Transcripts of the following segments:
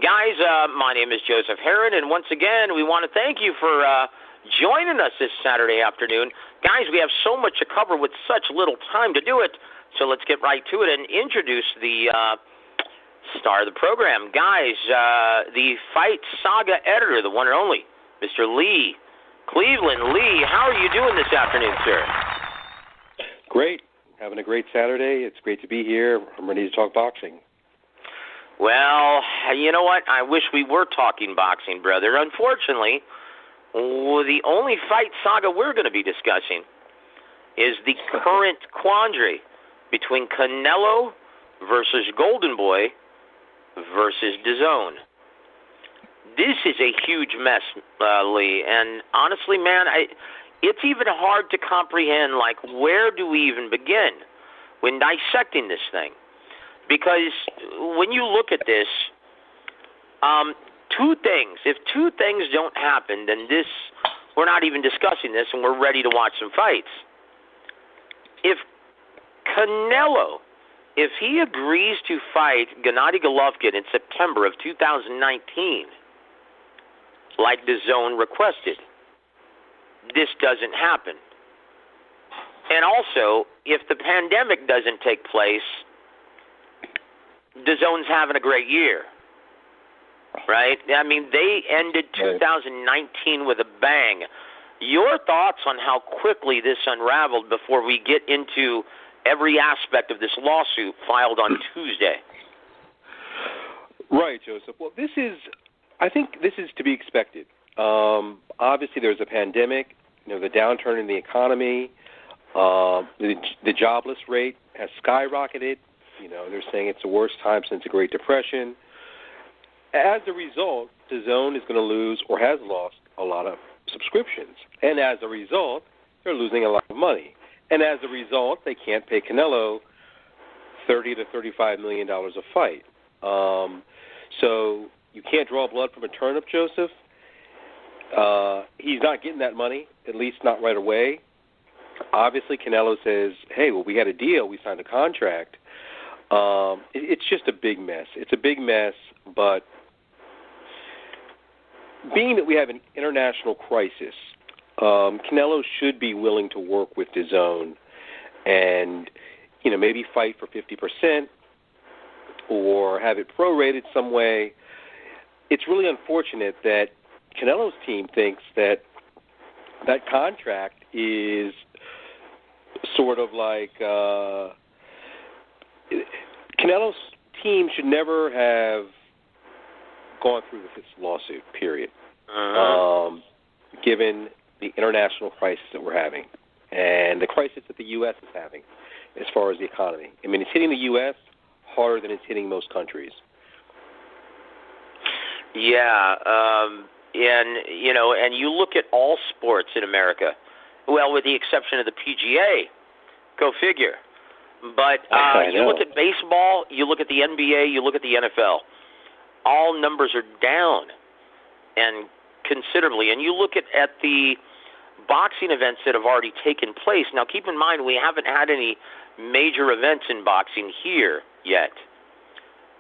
Guys, my name is Joseph Herron, and once again, we want to thank you for joining us this Saturday afternoon. Guys, we have so much to cover with such little time to do it, so let's get right to it and introduce the star of the program. Guys, the Fight Saga editor, the one and only, Mr. Lee Cleveland. Lee, how are you doing this afternoon, sir? Great. Having a great Saturday. It's great to be here. I'm ready to talk boxing. Well, you know what? I wish we were talking boxing, brother. Unfortunately, the only Fight Saga we're going to be discussing is the current quandary between Canelo versus Golden Boy versus DAZN. This is a huge mess, Lee, and honestly, man, it's even hard to comprehend, like, where do we even begin when dissecting this thing? Because when you look at this, two things. If two things don't happen, then we're not even discussing this, and we're ready to watch some fights. If Canelo, if he agrees to fight Gennady Golovkin in September of 2019, like DAZN requested, this doesn't happen. And also, if the pandemic doesn't take place, DAZN's having a great year, right? I mean, they ended 2019 with a bang. Your thoughts on how quickly this unraveled before we get into every aspect of this lawsuit filed on Tuesday? Right, Joseph. Well, I think this is to be expected. Obviously, there's a pandemic, the downturn in the economy, the jobless rate has skyrocketed. They're saying it's the worst time since the Great Depression. As a result, DAZN is going to lose or has lost a lot of subscriptions. And as a result, they're losing a lot of money. And as a result, they can't pay Canelo $30 to $35 million a fight. So you can't draw blood from a turnip, Joseph. He's not getting that money, at least not right away. Obviously, Canelo says, hey, well, we had a deal. We signed a contract. It's just a big mess. It's a big mess, but being that we have an international crisis, Canelo should be willing to work with DAZN and, maybe fight for 50% or have it prorated some way. It's really unfortunate that Canelo's team thinks that that contract is sort of like Canelo's team should never have gone through with this lawsuit, period, given the international crisis that we're having and the crisis that the U.S. is having as far as the economy. I mean, it's hitting the U.S. harder than it's hitting most countries. Yeah, and you look at all sports in America, well, with the exception of the PGA, go figure. But you look at baseball, you look at the NBA, you look at the NFL, all numbers are down, and considerably. And you look at the boxing events that have already taken place. Now, keep in mind, we haven't had any major events in boxing here yet.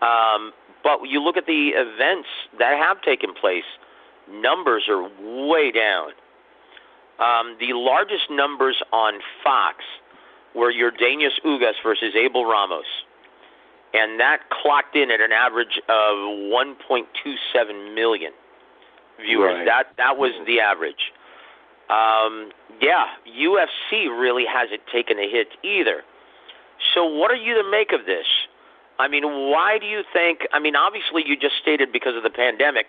But you look at the events that have taken place, numbers are way down. The largest numbers on Fox were Yordenis Ugas versus Abel Ramos, and that clocked in at an average of 1.27 million viewers. Right. That was the average. UFC really hasn't taken a hit either. So what are you to make of this? I mean, why do you think, obviously you just stated because of the pandemic,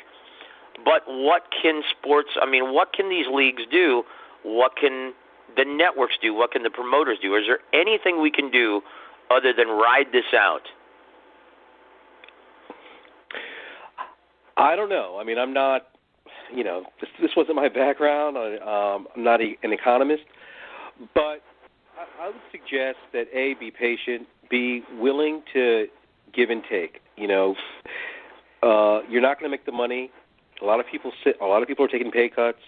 but what can what can these leagues do? What can the networks do? What can the promoters do? Is there anything we can do other than ride this out? I don't know. I'm not, this wasn't my background. I'm not an economist. But I would suggest that, A, be patient, be willing to give and take. You're not going to make the money. A lot of people are taking pay cuts.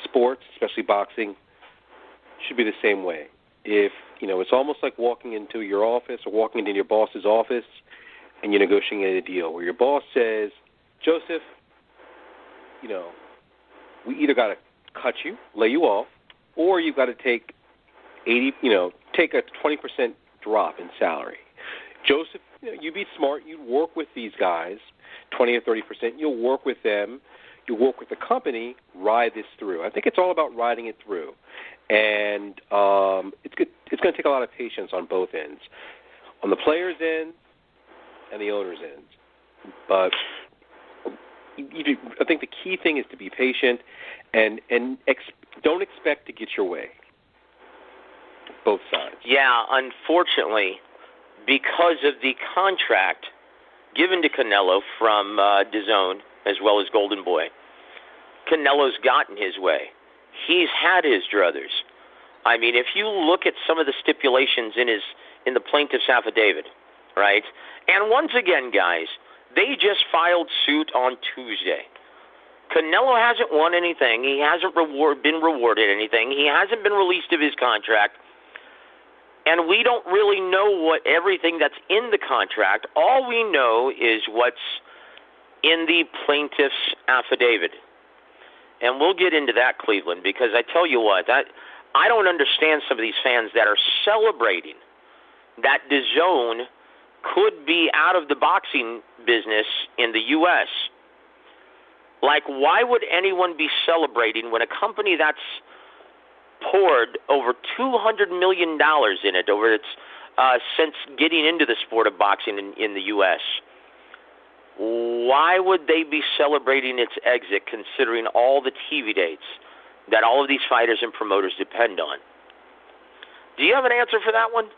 Sports, especially boxing, should be the same way. If it's almost like walking into your office or walking into your boss's office, and you're negotiating a deal where your boss says, Joseph, we either got to cut you, lay you off, or you've got to take take a 20% drop in salary. Joseph, you be smart. You work with these guys, 20 or 30%. You'll work with them. You'll work with the company. Ride this through. I think it's all about riding it through, and it's good. It's going to take a lot of patience on both ends, on the players' end and the owners' end. But I think the key thing is to be patient and don't expect to get your way. Both sides. Yeah, unfortunately, because of the contract given to Canelo from DAZN as well as Golden Boy, Canelo's gotten his way. He's had his druthers. I mean, if you look at some of the stipulations in the plaintiff's affidavit, right? And once again, guys, they just filed suit on Tuesday. Canelo hasn't won anything. He hasn't been rewarded anything. He hasn't been released of his contract. And we don't really know what everything that's in the contract. All we know is what's in the plaintiff's affidavit. And we'll get into that, Cleveland, because I tell you what, I don't understand some of these fans that are celebrating that DAZN could be out of the boxing business in the U.S. Like, why would anyone be celebrating when a company that's poured over $200 million in it over its since getting into the sport of boxing in the U.S., why would they be celebrating its exit considering all the TV dates that all of these fighters and promoters depend on? Do you have an answer for that one?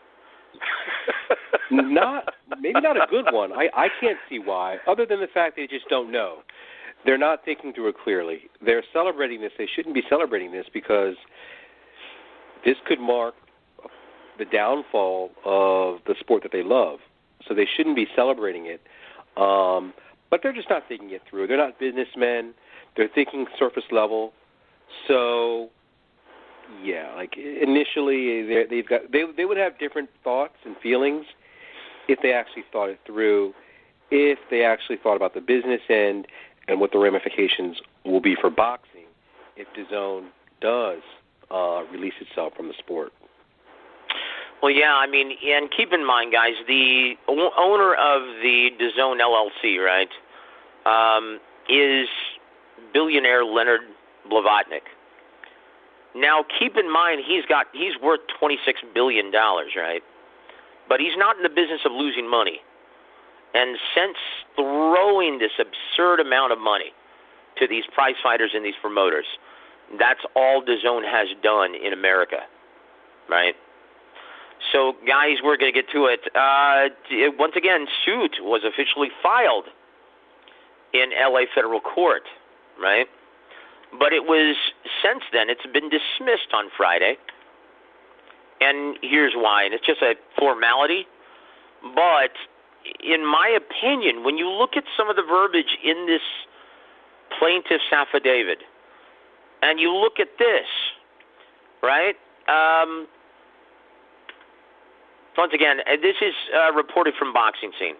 Maybe not a good one. I can't see why, other than the fact they just don't know. They're not thinking through it clearly. They're celebrating this. They shouldn't be celebrating this because this could mark the downfall of the sport that they love. So they shouldn't be celebrating it. But they're just not thinking it through. They're not businessmen. They're thinking surface level. So, yeah, like initially they would have different thoughts and feelings if they actually thought it through, if they actually thought about the business end and what the ramifications will be for boxing if DAZN does release itself from the sport. Well, yeah, I mean, and keep in mind, guys, the owner of the DAZN LLC, right, is billionaire Leonard Blavatnik. Now, keep in mind, he's worth $26 billion, right? But he's not in the business of losing money. And since throwing this absurd amount of money to these prize fighters and these promoters, that's all DAZN has done in America, right? So, guys, we're going to get to it. Once again, suit was officially filed in L.A. federal court, right? But it was, since then, it's been dismissed on Friday. And here's why. And it's just a formality. But in my opinion, when you look at some of the verbiage in this plaintiff's affidavit, and you look at this, right? Once again, this is reported from Boxing Scene.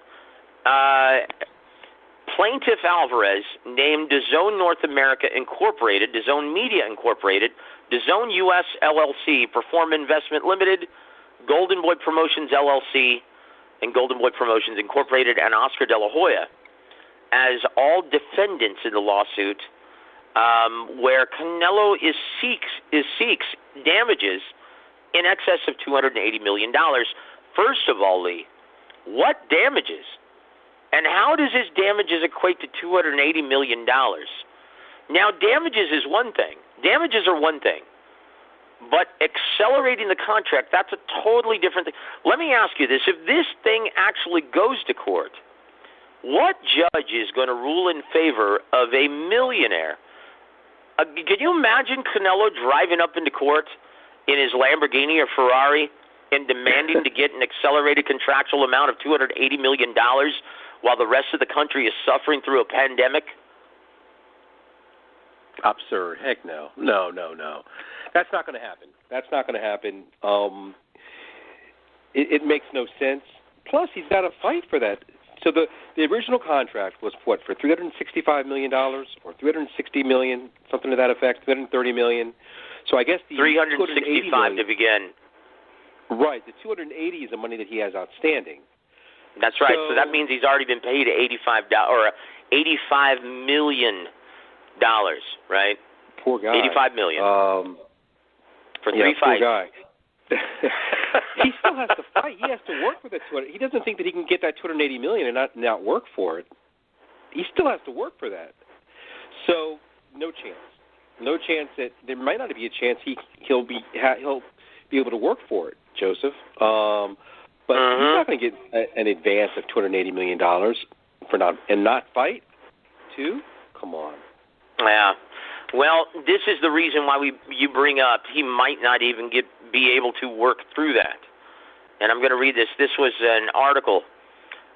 Plaintiff Alvarez named DAZN North America Incorporated, DAZN Media Incorporated, DAZN US LLC, Perform Investment Limited, Golden Boy Promotions LLC, and Golden Boy Promotions Incorporated, and Oscar De La Hoya as all defendants in the lawsuit, where Canelo seeks damages in excess of $280 million. First of all, Lee, what damages? And how does his damages equate to $280 million? Now, damages is one thing. Damages are one thing. But accelerating the contract, that's a totally different thing. Let me ask you this. If this thing actually goes to court, what judge is going to rule in favor of a millionaire? Can you imagine Canelo driving up into court in his Lamborghini or Ferrari and demanding to get an accelerated contractual amount of $280 million while the rest of the country is suffering through a pandemic? Absurd. Heck no. No. That's not going to happen. It makes no sense. Plus, he's got to fight for that So the original contract was what, for $365 million or $360 million, something to that effect, $330 million. So I guess the $365 to begin. Right, the $280 is the money that he has outstanding. That's right. So that means he's already been paid $85 million, right? Poor guy. $85 million for 3 fights. Poor guy. He still has to fight. He has to work for that $200. He doesn't think that he can get that $280 million and not work for it. He still has to work for that. So no chance. No chance that there might not be a chance he'll be able to work for it, Joseph. But he's not going to get an advance of $280 million for not fight, too? Come on. Yeah. Well, this is the reason why you bring up he might not even be able to work through that. And I'm going to read this. This was an article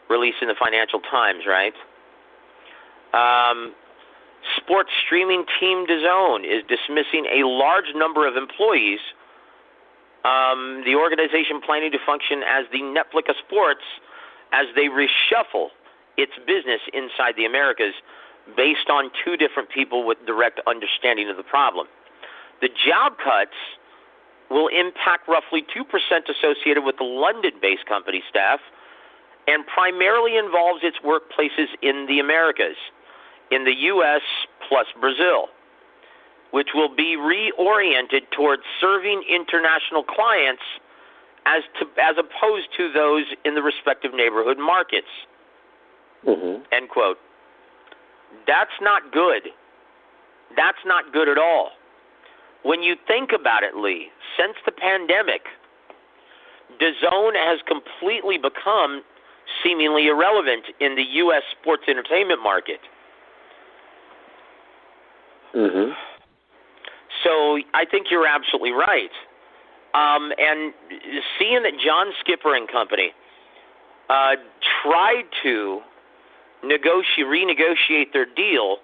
released in the Financial Times, right? Sports streaming team DAZN is dismissing a large number of employees. The organization planning to function as the Netflix of sports as they reshuffle its business inside the Americas based on two different people with direct understanding of the problem. The job cuts will impact roughly 2% associated with the London-based company staff and primarily involves its workplaces in the Americas, in the U.S. plus Brazil, which will be reoriented towards serving international clients as opposed to those in the respective neighborhood markets. End quote. That's not good. That's not good at all. When you think about it, Lee, since the pandemic, DAZN has completely become seemingly irrelevant in the U.S. sports entertainment market. So I think you're absolutely right. And seeing that John Skipper and company tried to renegotiate their deal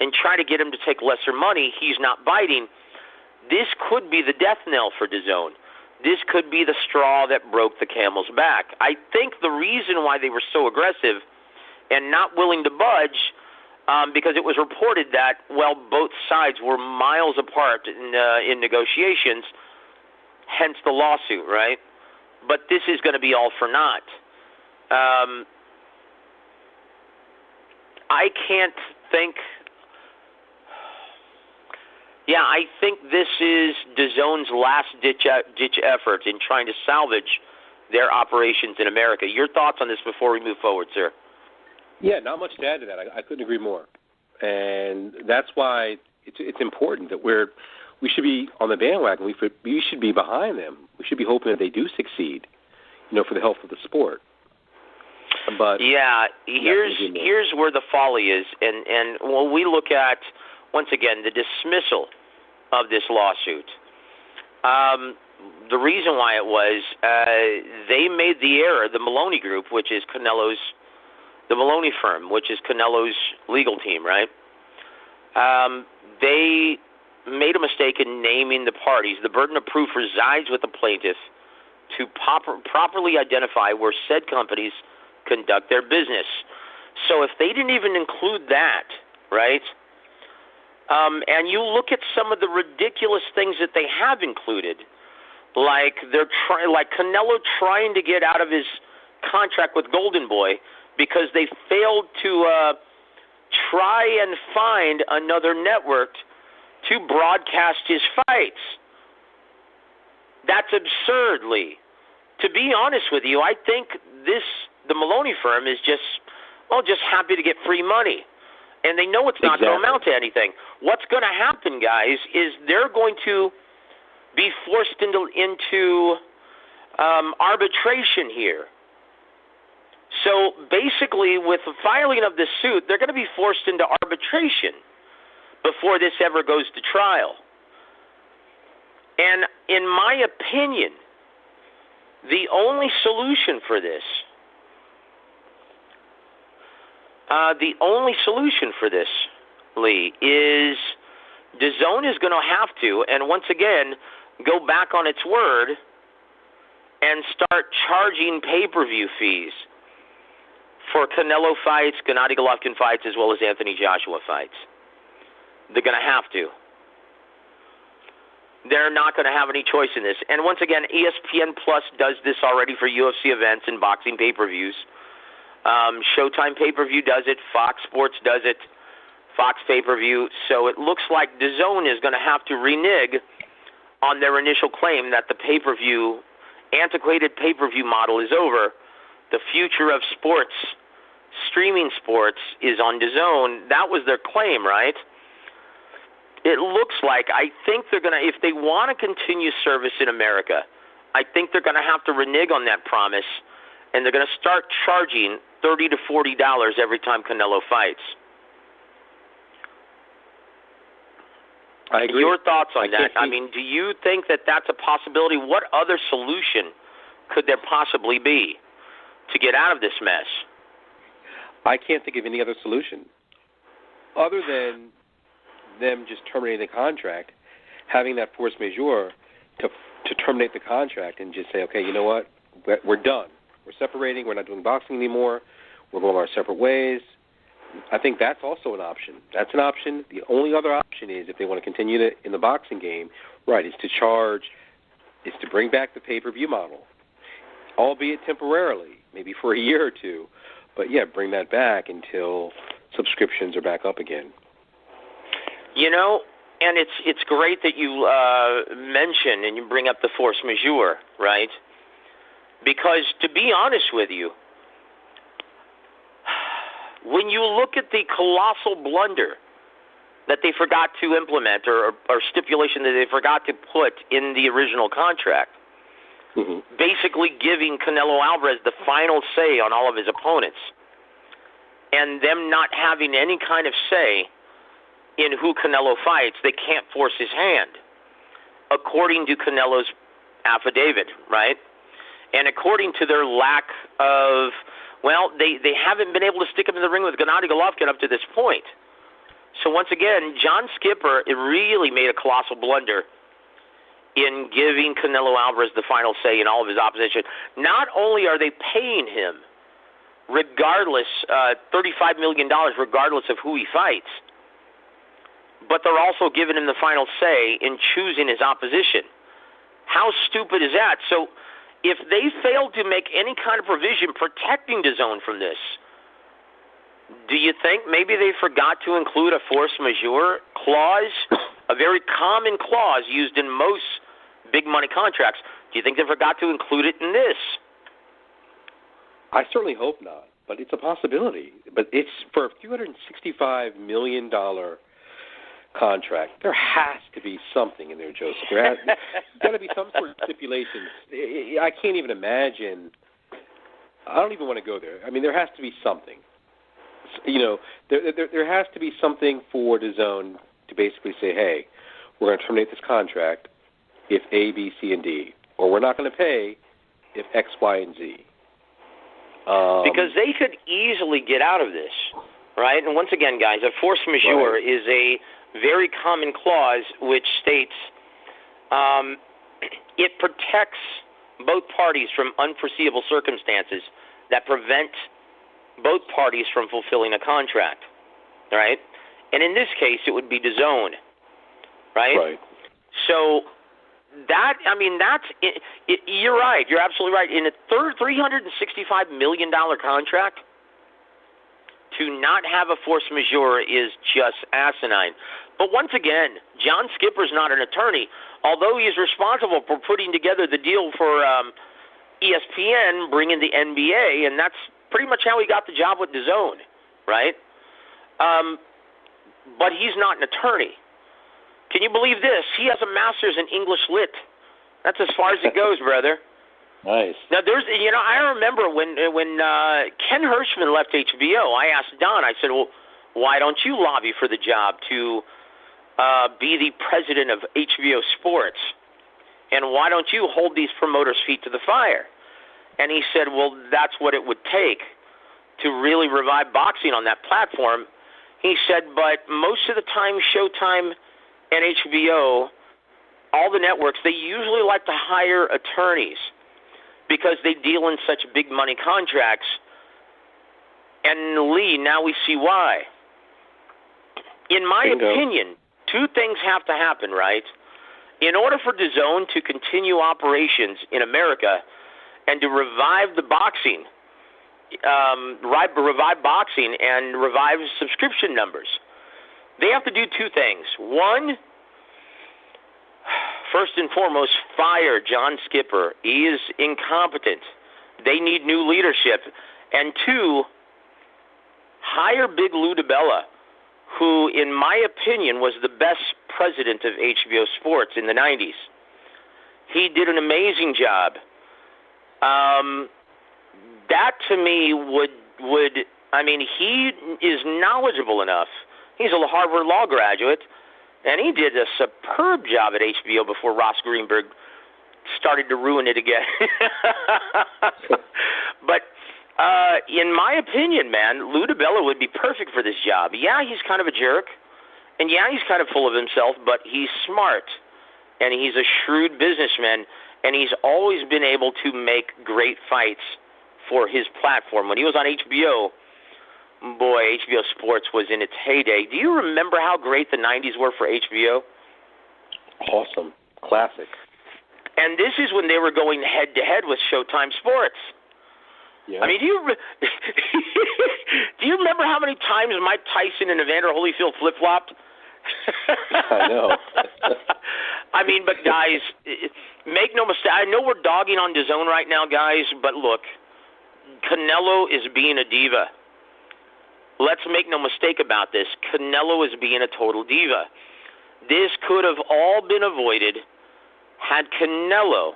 and try to get him to take lesser money, he's not biting. This could be the death knell for DAZN. This could be the straw that broke the camel's back. I think the reason why they were so aggressive and not willing to budge, because it was reported that, well, both sides were miles apart in negotiations, hence the lawsuit, right? But this is going to be all for naught. I can't think. Yeah, I think this is DAZN's last-ditch effort in trying to salvage their operations in America. Your thoughts on this before we move forward, sir? Yeah, not much to add to that. I couldn't agree more. And that's why it's important that we should be on the bandwagon. We should be behind them. We should be hoping that they do succeed, for the health of the sport. But yeah, here's where the folly is, and when we look at, once again, the dismissal of this lawsuit, the reason why it was, they made the error, the Maloney Group, which is the Maloney firm, which is Canelo's legal team, right? They made a mistake in naming the parties. The burden of proof resides with the plaintiff to properly identify where said companies conduct their business. So if they didn't even include that, right, and you look at some of the ridiculous things that they have included, like like Canelo trying to get out of his contract with Golden Boy because they failed to try and find another network to broadcast his fights. That's absurd, Lee. To be honest with you, I think the Maloney firm is just happy to get free money. And they know it's not going to amount to anything. What's going to happen, guys, is they're going to be forced into arbitration here. So basically, with the filing of this suit, they're going to be forced into arbitration before this ever goes to trial. And in my opinion, the only solution for this, Lee, is DAZN is going to have to, and once again, go back on its word and start charging pay-per-view fees for Canelo fights, Gennady Golovkin fights, as well as Anthony Joshua fights. They're going to have to. They're not going to have any choice in this. And once again, ESPN Plus does this already for UFC events and boxing pay-per-views. Showtime pay-per-view does it. Fox Sports does it. Fox pay-per-view. So it looks like DAZN is going to have to renege on their initial claim that the pay-per-view, antiquated pay-per-view model is over. The future of sports, streaming sports, is on DAZN. That was their claim, right? It looks like, I think they're going to, if they want to continue service in America, I think they're going to have to renege on that promise, and they're going to start charging $30 to $40 every time Canelo fights. I agree. Your thoughts on that? I mean, do you think that that's a possibility? What other solution could there possibly be to get out of this mess? I can't think of any other solution other than them just terminating the contract, having that force majeure to terminate the contract and just say, okay, you know what, we're done. We're separating. We're not doing boxing anymore. We're going our separate ways. I think that's also an option. That's an option. The only other option is, if they want to continue in the boxing game, right, is to bring back the pay-per-view model, albeit temporarily, maybe for a year or two. But, yeah, bring that back until subscriptions are back up again. You know, and it's great that you mention and you bring up the force majeure, right? Because, to be honest with you, when you look at the colossal blunder that they forgot to implement or stipulation that they forgot to put in the original contract, basically giving Canelo Alvarez the final say on all of his opponents, and them not having any kind of say in who Canelo fights, they can't force his hand, according to Canelo's affidavit, right? And according to their lack of, well, they haven't been able to stick him in the ring with Gennady Golovkin up to this point. So once again, John Skipper really made a colossal blunder in giving Canelo Alvarez the final say in all of his opposition. Not only are they paying him regardless, $35 million regardless of who he fights, but they're also giving him the final say in choosing his opposition. How stupid is that? So if they fail to make any kind of provision protecting DAZN from this, do you think maybe they forgot to include a force majeure clause, a very common clause used in most big money contracts? Do you think they forgot to include it in this? I certainly hope not, but it's a possibility. But it's for a $365 million contract. There has to be something in there, Joseph. There's got to be some sort of stipulations. I can't even imagine. I don't even want to go there. I mean, there has to be something. You know, there has to be something for DAZN to basically say, hey, we're going to terminate this contract if A, B, C, and D, or we're not going to pay if X, Y, and Z. Because they could easily get out of this, right? And once again, guys, a force majeure is a very common clause which states it protects both parties from unforeseeable circumstances that prevent both parties from fulfilling a contract, right? And in this case, it would be DAZN, right? Right. So that, I mean, that's you're right. You're absolutely right. In a $365 million contract, to not have a force majeure is just asinine. But once again, John Skipper's not an attorney, although he's responsible for putting together the deal for ESPN, bringing the NBA, and that's pretty much how he got the job with DAZN, right? But he's not an attorney. Can you believe this? He has a master's in English Lit. That's as far as it goes, brother. Nice. Now, I remember when Ken Hirschman left HBO, I asked Don, I said, well, why don't you lobby for the job to be the president of HBO Sports? And why don't you hold these promoters' feet to the fire? And he said, well, that's what it would take to really revive boxing on that platform. He said, but most of the time, Showtime and HBO, all the networks, they usually like to hire attorneys because they deal in such big money contracts And Lee, now we see why. In my opinion, two things have to happen, right? In order for DAZN to continue operations in America and to revive the boxing, revive boxing and revive subscription numbers, they have to do two things. One, first and foremost, fire John Skipper. He is incompetent. They need new leadership. And two, hire Big Lou DiBella, who, in my opinion, was the best president of HBO Sports in the 90s. He did an amazing job. That, to me, he is knowledgeable enough. He's a Harvard Law graduate, and he did a superb job at HBO before Ross Greenberg started to ruin it again. But in my opinion, man, Lou DiBella would be perfect for this job. Yeah, he's kind of a jerk, and yeah, he's kind of full of himself, but he's smart, and he's a shrewd businessman, and he's always been able to make great fights for his platform. When he was on HBO, boy, HBO Sports was in its heyday. Do you remember how great the 90s were for HBO? Awesome. Classic. And this is when they were going head-to-head with Showtime Sports. Yeah. I mean, do you remember how many times Mike Tyson and Evander Holyfield flip-flopped? I know. I mean, but guys, make no mistake. I know we're dogging on DAZN right now, guys, but look, Canelo is being a diva. Let's make no mistake about this. Canelo is being a total diva. This could have all been avoided had Canelo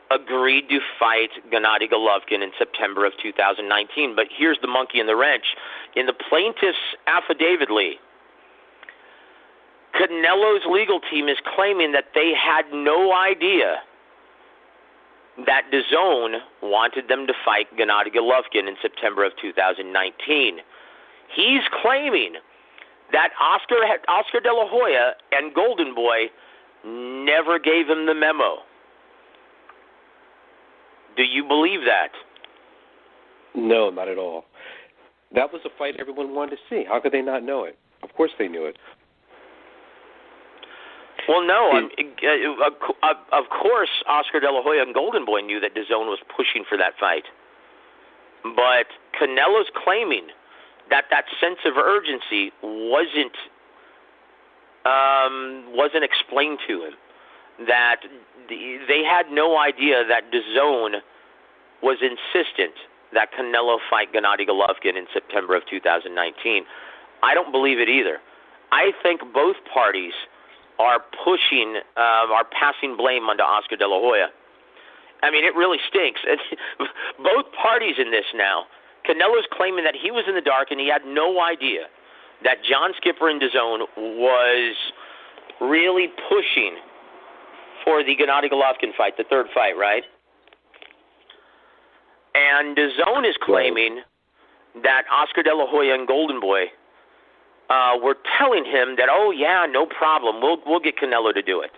agreed to fight Gennady Golovkin in September of 2019. But here's the monkey in the wrench. In the plaintiff's affidavit, Lee, Canelo's legal team is claiming that they had no idea that DAZN wanted them to fight Gennady Golovkin in September of 2019. He's claiming that Oscar De La Hoya and Golden Boy never gave him the memo. Do you believe that? No, not at all. That was a fight everyone wanted to see. How could they not know it? Of course they knew it. Well, no. Of course, Oscar De La Hoya and Golden Boy knew that DAZN was pushing for that fight. But Canelo's claiming that sense of urgency wasn't explained to him. That they had no idea that DAZN was insistent that Canelo fight Gennady Golovkin in September of 2019. I don't believe it either. I think both parties are passing blame onto Oscar De La Hoya. I mean, it really stinks. Both parties in this now. Canelo's claiming that he was in the dark and he had no idea that John Skipper and DAZN was really pushing for the Gennady Golovkin fight, the third fight, right? And DAZN is claiming that Oscar De La Hoya and Golden Boy were telling him that, oh, yeah, no problem, we'll get Canelo to do it.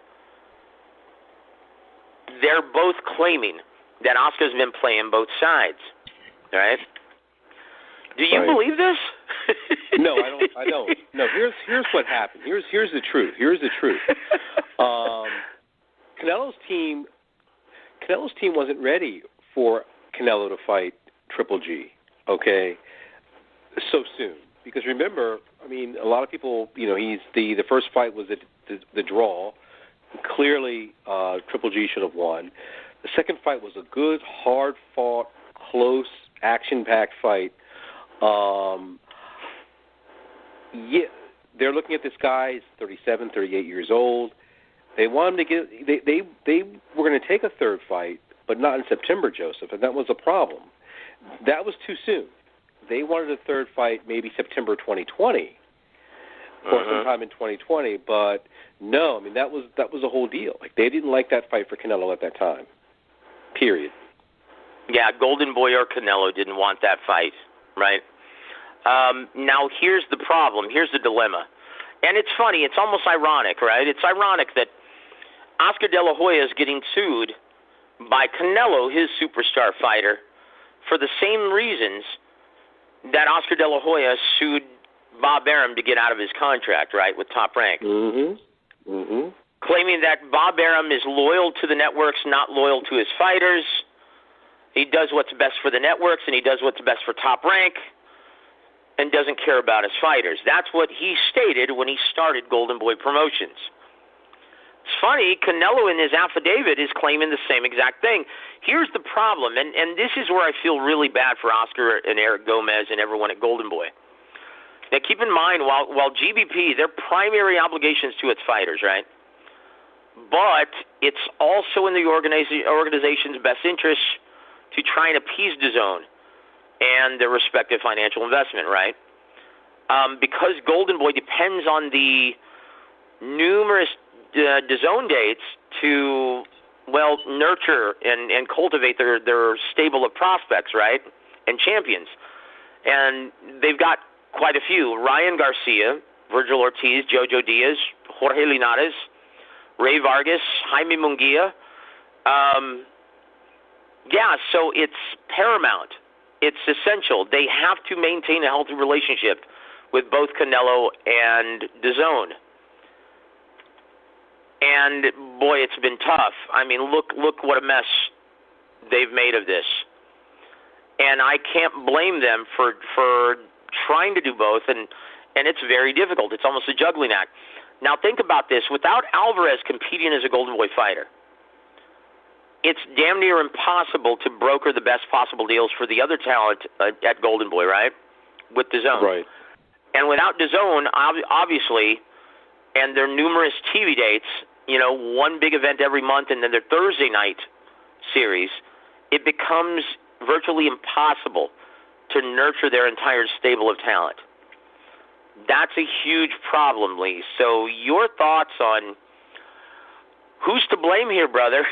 They're both claiming that Oscar's been playing both sides, right? Do you believe this? No, I don't. No, here's what happened. Here's the truth. Canelo's team wasn't ready for Canelo to fight Triple G, okay, so soon. Because remember, I mean, a lot of people, he's the first fight was the draw. Clearly, Triple G should have won. The second fight was a good, hard-fought, close, action-packed fight. They're looking at this guy. He's 37, 38 years old. They want him to get. They were going to take a third fight, but not in September, Joseph, and that was a problem. That was too soon. They wanted a third fight maybe September 2020 or sometime in 2020, but no, I mean that was a whole deal. Like they didn't like that fight for Canelo at that time. Period. Yeah, Golden Boy or Canelo didn't want that fight, right? Now here's the problem. Here's the dilemma. And it's funny. It's almost ironic, right? It's ironic that Oscar De La Hoya is getting sued by Canelo, his superstar fighter, for the same reasons that Oscar De La Hoya sued Bob Arum to get out of his contract, right, with Top Rank. Mm-hmm. Mm-hmm. Claiming that Bob Arum is loyal to the networks, not loyal to his fighters. He does what's best for the networks, and he does what's best for Top Rank, and doesn't care about his fighters. That's what he stated when he started Golden Boy Promotions. It's funny, Canelo in his affidavit is claiming the same exact thing. Here's the problem, and this is where I feel really bad for Oscar and Eric Gomez and everyone at Golden Boy. Now, keep in mind, while GBP, their primary obligations to its fighters, right? But it's also in the organization's best interest to try and appease DAZN and their respective financial investment, right? Because Golden Boy depends on the numerous DAZN dates to, well, nurture and cultivate their stable of prospects, right, and champions. And they've got quite a few: Ryan Garcia, Virgil Ortiz, Jojo Diaz, Jorge Linares, Ray Vargas, Jaime Munguia. Yeah, so it's paramount. It's essential. They have to maintain a healthy relationship with both Canelo and DAZN. And, boy, it's been tough. I mean, look what a mess they've made of this. And I can't blame them for trying to do both, and it's very difficult. It's almost a juggling act. Now, think about this. Without Alvarez competing as a Golden Boy fighter, it's damn near impossible to broker the best possible deals for the other talent at Golden Boy, right, with DAZN. Right. And without DAZN, obviously, and their numerous TV dates, you know, one big event every month and then their Thursday night series, it becomes virtually impossible to nurture their entire stable of talent. That's a huge problem, Lee. So your thoughts on who's to blame here, brother?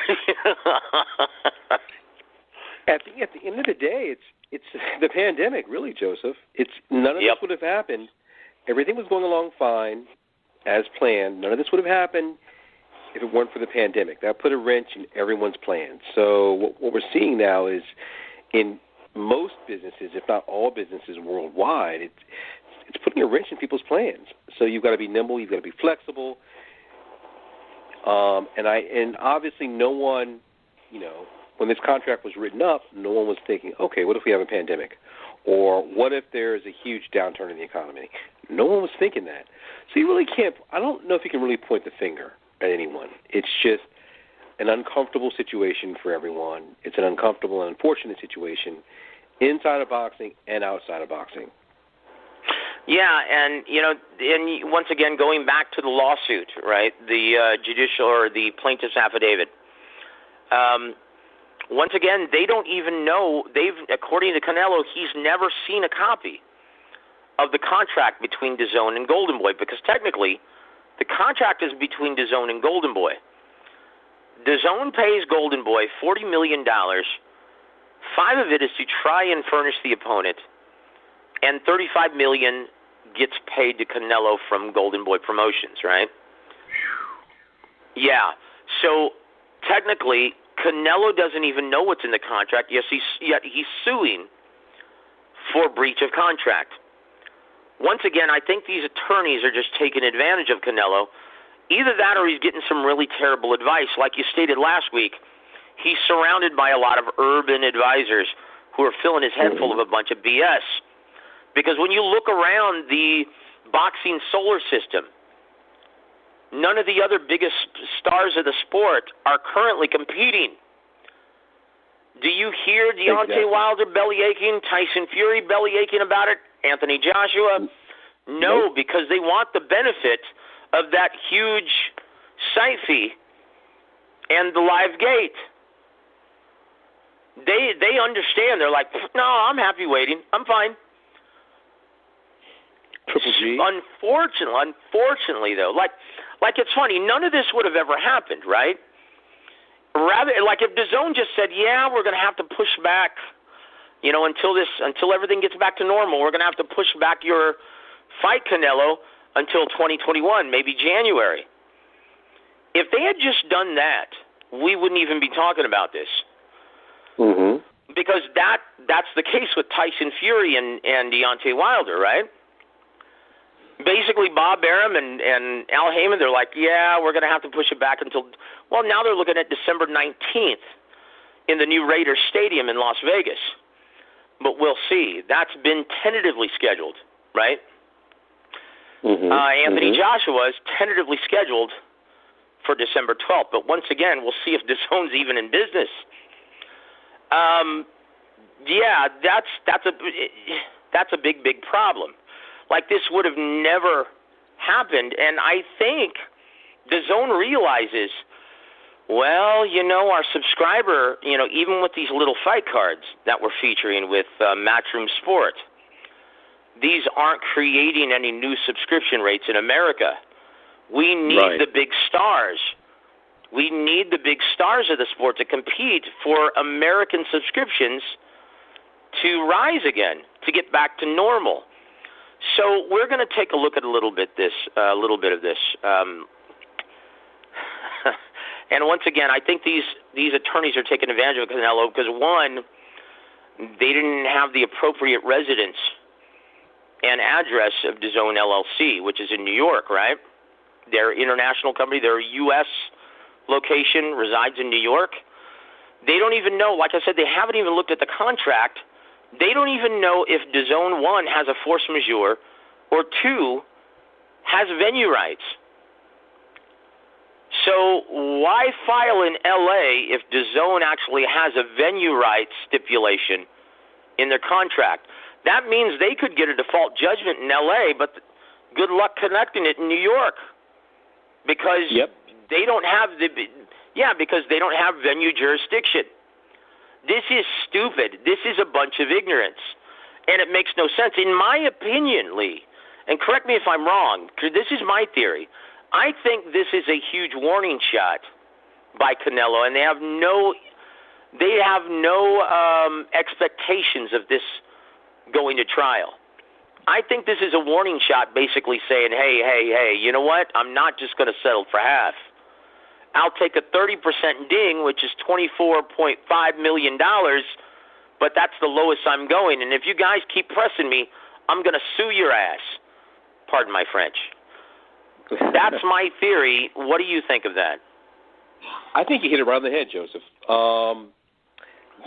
At the end of the day, it's the pandemic, really, Joseph. It's none of this would have happened. Everything was going along fine, as planned. None of this would have happened if it weren't for the pandemic. That put a wrench in everyone's plans. So what we're seeing now is, in most businesses, if not all businesses worldwide, it's putting a wrench in people's plans. So you've got to be nimble. You've got to be flexible. And obviously no one, you know, when this contract was written up, no one was thinking, okay, what if we have a pandemic? Or what if there's a huge downturn in the economy? No one was thinking that. So you really can't, I don't know if you can really point the finger at anyone. It's just an uncomfortable situation for everyone. It's an uncomfortable and unfortunate situation inside of boxing and outside of boxing. Yeah, and, you know, and once again, going back to the lawsuit, right, the judicial or the plaintiff's affidavit, once again, they don't even know, according to Canelo, he's never seen a copy of the contract between DAZN and Golden Boy, because technically the contract is between DAZN and Golden Boy. DAZN pays Golden Boy $40 million. $5 of it is to try and furnish the opponent, and $35 million gets paid to Canelo from Golden Boy Promotions, right? Yeah. So technically, Canelo doesn't even know what's in the contract. Yes, yet he's suing for breach of contract. Once again, I think these attorneys are just taking advantage of Canelo. Either that or he's getting some really terrible advice. Like you stated last week, he's surrounded by a lot of urban advisors who are filling his head full of a bunch of BS. Because when you look around the boxing solar system, none of the other biggest stars of the sport are currently competing. Do you hear Deontay Wilder bellyaching, Tyson Fury bellyaching about it, Anthony Joshua? No, because they want the benefit of that huge site fee and the live gate. They understand. They're like, no, I'm happy waiting. I'm fine. Triple G. Unfortunately, though, like it's funny. None of this would have ever happened, right? Rather, like if DAZN just said, "Yeah, we're going to have to push back, you know, until everything gets back to normal. We're going to have to push back your fight, Canelo, until 2021, maybe January." If they had just done that, we wouldn't even be talking about this. Mm-hmm. Because that's the case with Tyson Fury and Deontay Wilder, right? Basically, Bob Arum and Al Heyman, they're like, yeah, we're going to have to push it back until, well, now they're looking at December 19th in the new Raiders Stadium in Las Vegas. But we'll see. That's been tentatively scheduled, right? Anthony Joshua is tentatively scheduled for December 12th. But once again, we'll see if DAZN's even in business. Yeah, that's a big problem. Like, this would have never happened, and I think DAZN realizes, well, our subscriber, even with these little fight cards that we're featuring with Matchroom Sport, these aren't creating any new subscription rates in America. We need the big stars. We need the big stars of the sport to compete for American subscriptions to rise again, to get back to normal. So we're going to take a look at a little bit of this. And once again, I think these attorneys are taking advantage of Canelo because, one, they didn't have the appropriate residence and address of DAZN LLC, which is in New York, right? They're an international company. Their U.S. location resides in New York. They don't even know, like I said, they haven't even looked at the contract. They don't even know if DAZN, 1, has a force majeure, or 2, has venue rights. So why file in L.A. if DAZN actually has a venue rights stipulation in their contract? That means they could get a default judgment in L.A., but good luck connecting it in New York because they don't have because they don't have venue jurisdiction. This is stupid. This is a bunch of ignorance, and it makes no sense. In my opinion, Lee, and correct me if I'm wrong, because this is my theory, I think this is a huge warning shot by Canelo, and they have no expectations of this going to trial. I think this is a warning shot basically saying, hey, you know what? I'm not just going to settle for half. I'll take a 30% ding, which is $24.5 million, but that's the lowest I'm going. And if you guys keep pressing me, I'm going to sue your ass. Pardon my French. That's my theory. What do you think of that? I think you hit it right on the head, Joseph.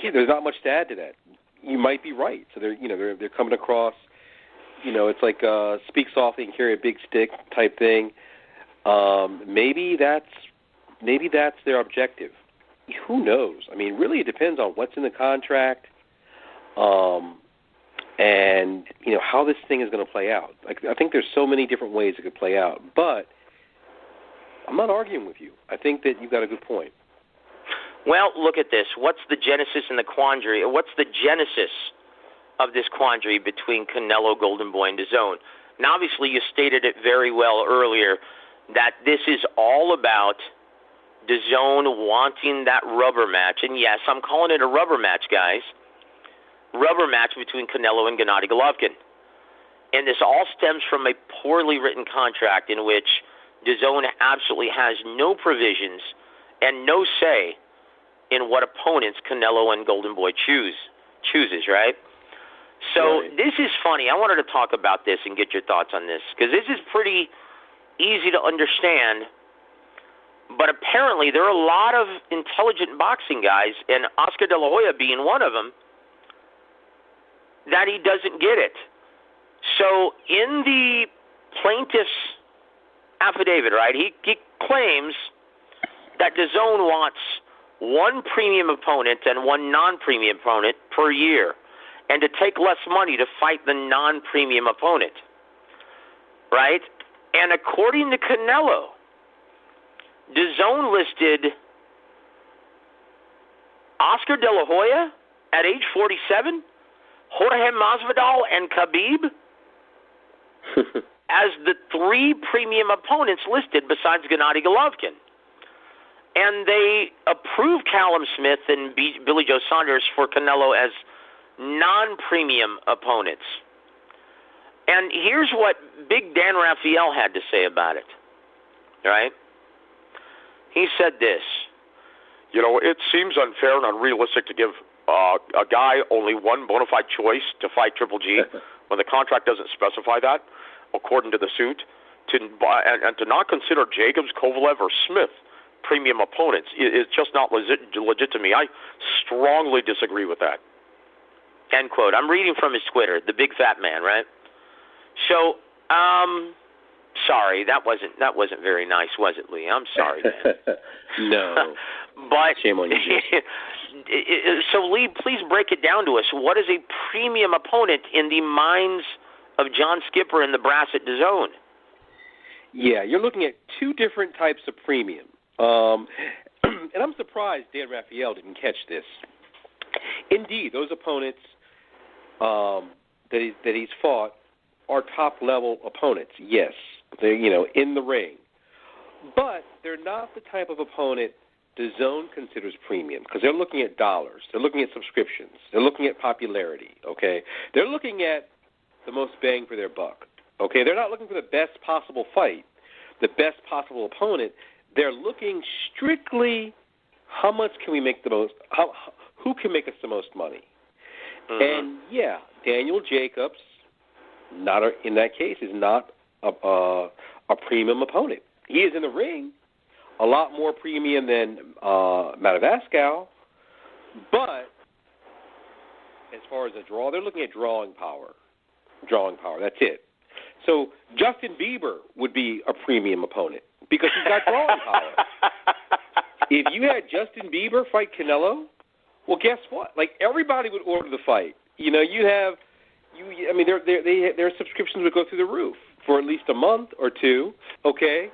There's not much to add to that. You might be right. So they're coming across, it's like speak softly and carry a big stick type thing. Maybe that's their objective. Who knows? I mean, really, it depends on what's in the contract, and how this thing is going to play out. I think there's so many different ways it could play out, but I'm not arguing with you. I think that you've got a good point. Well, look at this. What's the genesis and the quandary? What's the genesis of this quandary between Canelo, Golden Boy, and DAZN? Now, obviously, you stated it very well earlier that this is all about DAZN wanting that rubber match. And, yes, I'm calling it a rubber match, guys. Rubber match between Canelo and Gennady Golovkin. And this all stems from a poorly written contract in which DAZN absolutely has no provisions and no say in what opponents Canelo and Golden Boy chooses, right? So This is funny. I wanted to talk about this and get your thoughts on this because this is pretty easy to understand. But apparently there are a lot of intelligent boxing guys, and Oscar De La Hoya being one of them, that he doesn't get it. So in the plaintiff's affidavit, right, he claims that DAZN wants one premium opponent and one non-premium opponent per year, and to take less money to fight the non-premium opponent, right? And according to Canelo, DAZN listed Oscar De La Hoya at age 47, Jorge Masvidal, and Khabib as the 3 premium opponents listed besides Gennady Golovkin. And they approved Callum Smith and Billy Joe Saunders for Canelo as non-premium opponents. And here's what Big Dan Raphael had to say about it, right? He said this, it seems unfair and unrealistic to give a guy only one bona fide choice to fight Triple G when the contract doesn't specify that, according to the suit, and to not consider Jacobs, Kovalev, or Smith premium opponents is just not legit to me. I strongly disagree with that. End quote. I'm reading from his Twitter, the big fat man, right? So, sorry, that wasn't very nice, was it, Lee? I'm sorry, man. No. But shame on you. So, Lee, please break it down to us. What is a premium opponent in the minds of John Skipper and the brass at DAZN? Yeah, you're looking at two different types of premium. And I'm surprised Dan Raphael didn't catch this. Indeed, those opponents that he's fought are top-level opponents, yes. They're, in the ring. But they're not the type of opponent DAZN considers premium because they're looking at dollars. They're looking at subscriptions. They're looking at popularity, okay? They're looking at the most bang for their buck, okay? They're not looking for the best possible fight, the best possible opponent. They're looking strictly how much can we make the most, who can make us the most money. Mm-hmm. And, yeah, Daniel Jacobs, in that case, is not a premium opponent. He is in the ring, a lot more premium than Matavascal, but as far as a draw, they're looking at drawing power. That's it. So Justin Bieber would be a premium opponent because he's got drawing power. If you had Justin Bieber fight Canelo, well, guess what? Like, everybody would order the fight. Their subscriptions would go through the roof for at least a month or two, okay?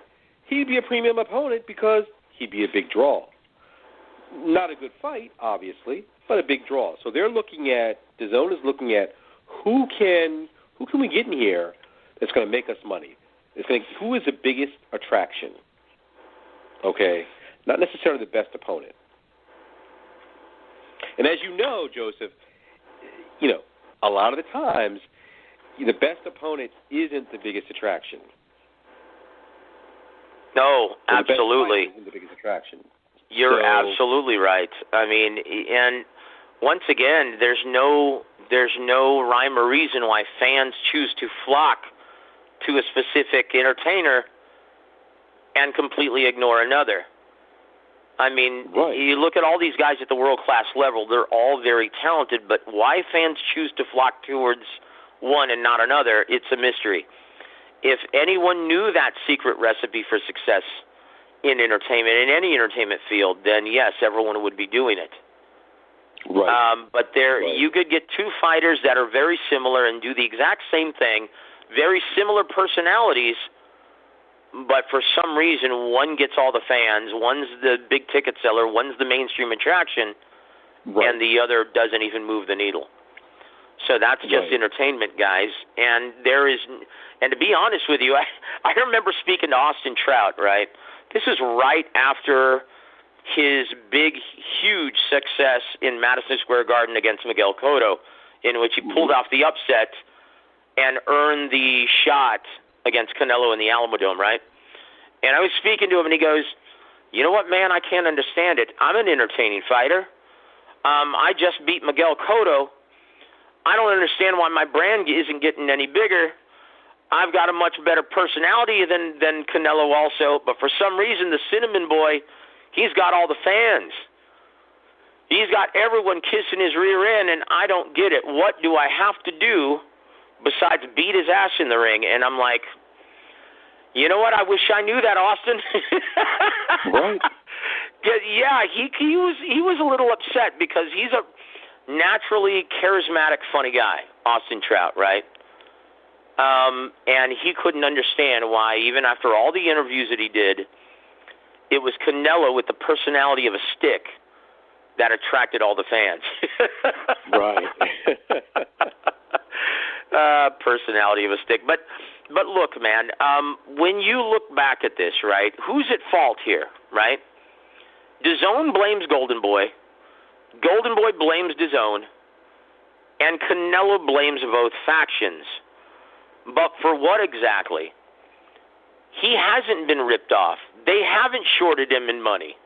He'd be a premium opponent because he'd be a big draw. Not a good fight, obviously, but a big draw. So they're looking at, DAZN is looking at who can we get in here that's going to make us money? Who is the biggest attraction? Okay? Not necessarily the best opponent. And as you know, Joseph, a lot of the times, the best opponent isn't the biggest attraction. No, absolutely. The best fight isn't the biggest attraction. You're absolutely right. I mean, and once again, there's no rhyme or reason why fans choose to flock to a specific entertainer and completely ignore another. I mean, right. You look at all these guys at the world-class level, they're all very talented, but why fans choose to flock towards one and not another, it's a mystery. If anyone knew that secret recipe for success in entertainment, in any entertainment field, then yes, everyone would be doing it. Right. But you could get two fighters that are very similar and do the exact same thing, very similar personalities, but for some reason one gets all the fans, one's the big ticket seller, one's the mainstream attraction, right. and the other doesn't even move the needle. So that's just entertainment, guys. And to be honest with you, I remember speaking to Austin Trout, right? This is right after his big, huge success in Madison Square Garden against Miguel Cotto, in which he pulled off the upset and earned the shot against Canelo in the Alamodome, right? And I was speaking to him, and he goes, you know what, man, I can't understand it. I'm an entertaining fighter. I just beat Miguel Cotto. I don't understand why my brand isn't getting any bigger. I've got a much better personality than Canelo also, but for some reason, the Cinnamon Boy, he's got all the fans. He's got everyone kissing his rear end, and I don't get it. What do I have to do besides beat his ass in the ring? And I'm like, you know what? I wish I knew that, Austin. Right. Yeah, he was a little upset because he's a naturally charismatic, funny guy, Austin Trout, right? And he couldn't understand why, even after all the interviews that he did, it was Canelo with the personality of a stick that attracted all the fans. Right. Personality of a stick. But look, man, when you look back at this, right, who's at fault here, right? DAZN blames Golden Boy. Golden Boy blames DAZN. And Canelo blames both factions. But for what exactly? He hasn't been ripped off. They haven't shorted him in money.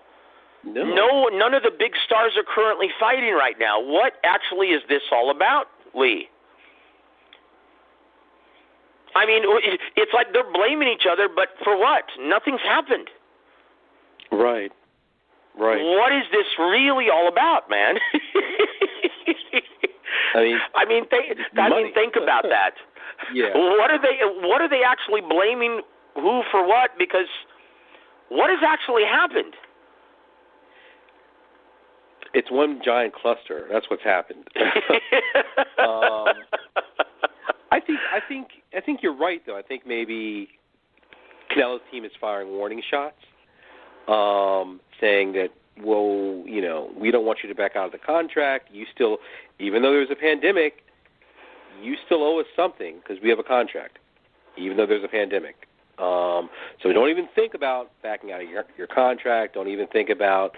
No. None of the big stars are currently fighting right now. What actually is this all about, Lee? I mean, it's like they're blaming each other, but for what? Nothing's happened. Right. What is this really all about, man? I mean, think about that. Yeah. What are they actually blaming who for what? Because what has actually happened? It's one giant cluster. That's what's happened. I think you're right, though. I think maybe Canelo's team is firing warning shots, saying that, well, we don't want you to back out of the contract. You still, even though there's a pandemic, you still owe us something because we have a contract, even though there's a pandemic. So don't even think about backing out of your contract. Don't even think about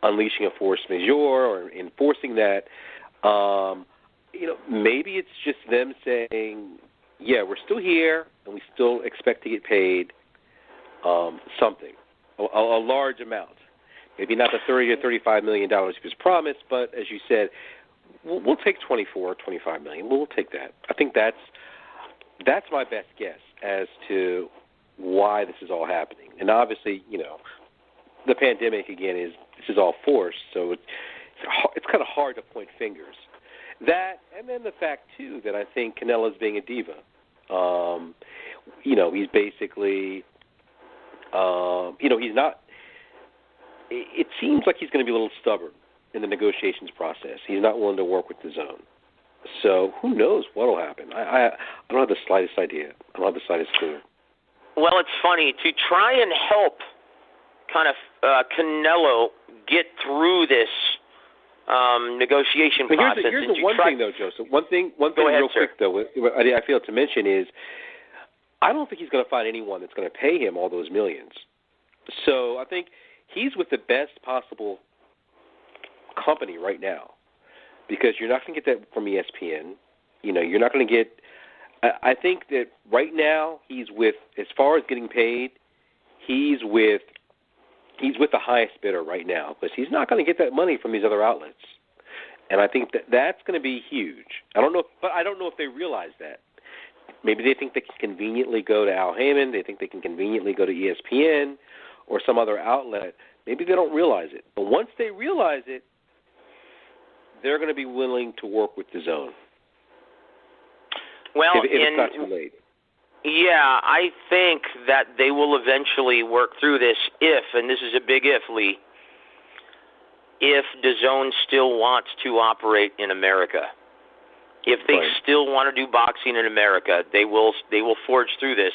unleashing a force majeure or enforcing that. Maybe it's just them saying, yeah, we're still here and we still expect to get paid something, a large amount. Maybe not the $30 to $35 million he was promised, but as you said, we'll take $24 or $25 million. We'll take that. I think that's my best guess as to why this is all happening. And obviously, the pandemic again this is all forced, so it's kind of hard to point fingers. That, and then the fact too that I think Canelo's being a diva. He's basically, he's not. It seems like he's going to be a little stubborn in the negotiations process. He's not willing to work with DAZN. So who knows what will happen? I don't have the slightest idea. I don't have the slightest clue. Well, it's funny to try and help kind of Canelo get through this negotiation process. Here's the one thing, though, Joseph. One thing real quick, though, I feel to mention is I don't think he's going to find anyone that's going to pay him all those millions. So I think he's with the best possible company right now because you're not going to get that from ESPN. You're not going to get – I think that right now he's with – as far as getting paid, he's with the highest bidder right now because he's not going to get that money from these other outlets. And I think that's going to be huge. I don't know if they realize that. Maybe they think they can conveniently go to Al Heyman. They think they can conveniently go to ESPN or some other outlet. Maybe they don't realize it. But once they realize it, they're going to be willing to work with DAZN. Well, if it's not too late. Yeah, I think that they will eventually work through this if, and this is a big if, Lee, if DAZN still wants to operate in America. If they still want to do boxing in America, they will forge through this,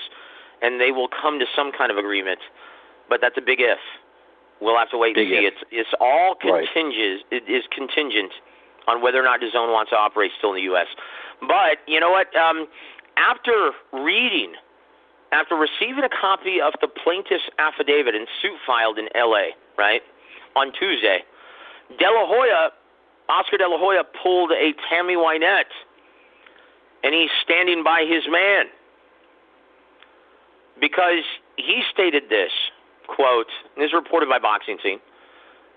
and they will come to some kind of agreement. But that's a big if. We'll have to wait and see. It's all contingent. It is contingent on whether or not DAZN wants to operate still in the U.S. But you know what? After receiving a copy of the plaintiff's affidavit and suit filed in L.A., right, on Tuesday, Oscar De La Hoya pulled a Tammy Wynette, and he's standing by his man because he stated this, quote, and this is reported by Boxing Scene,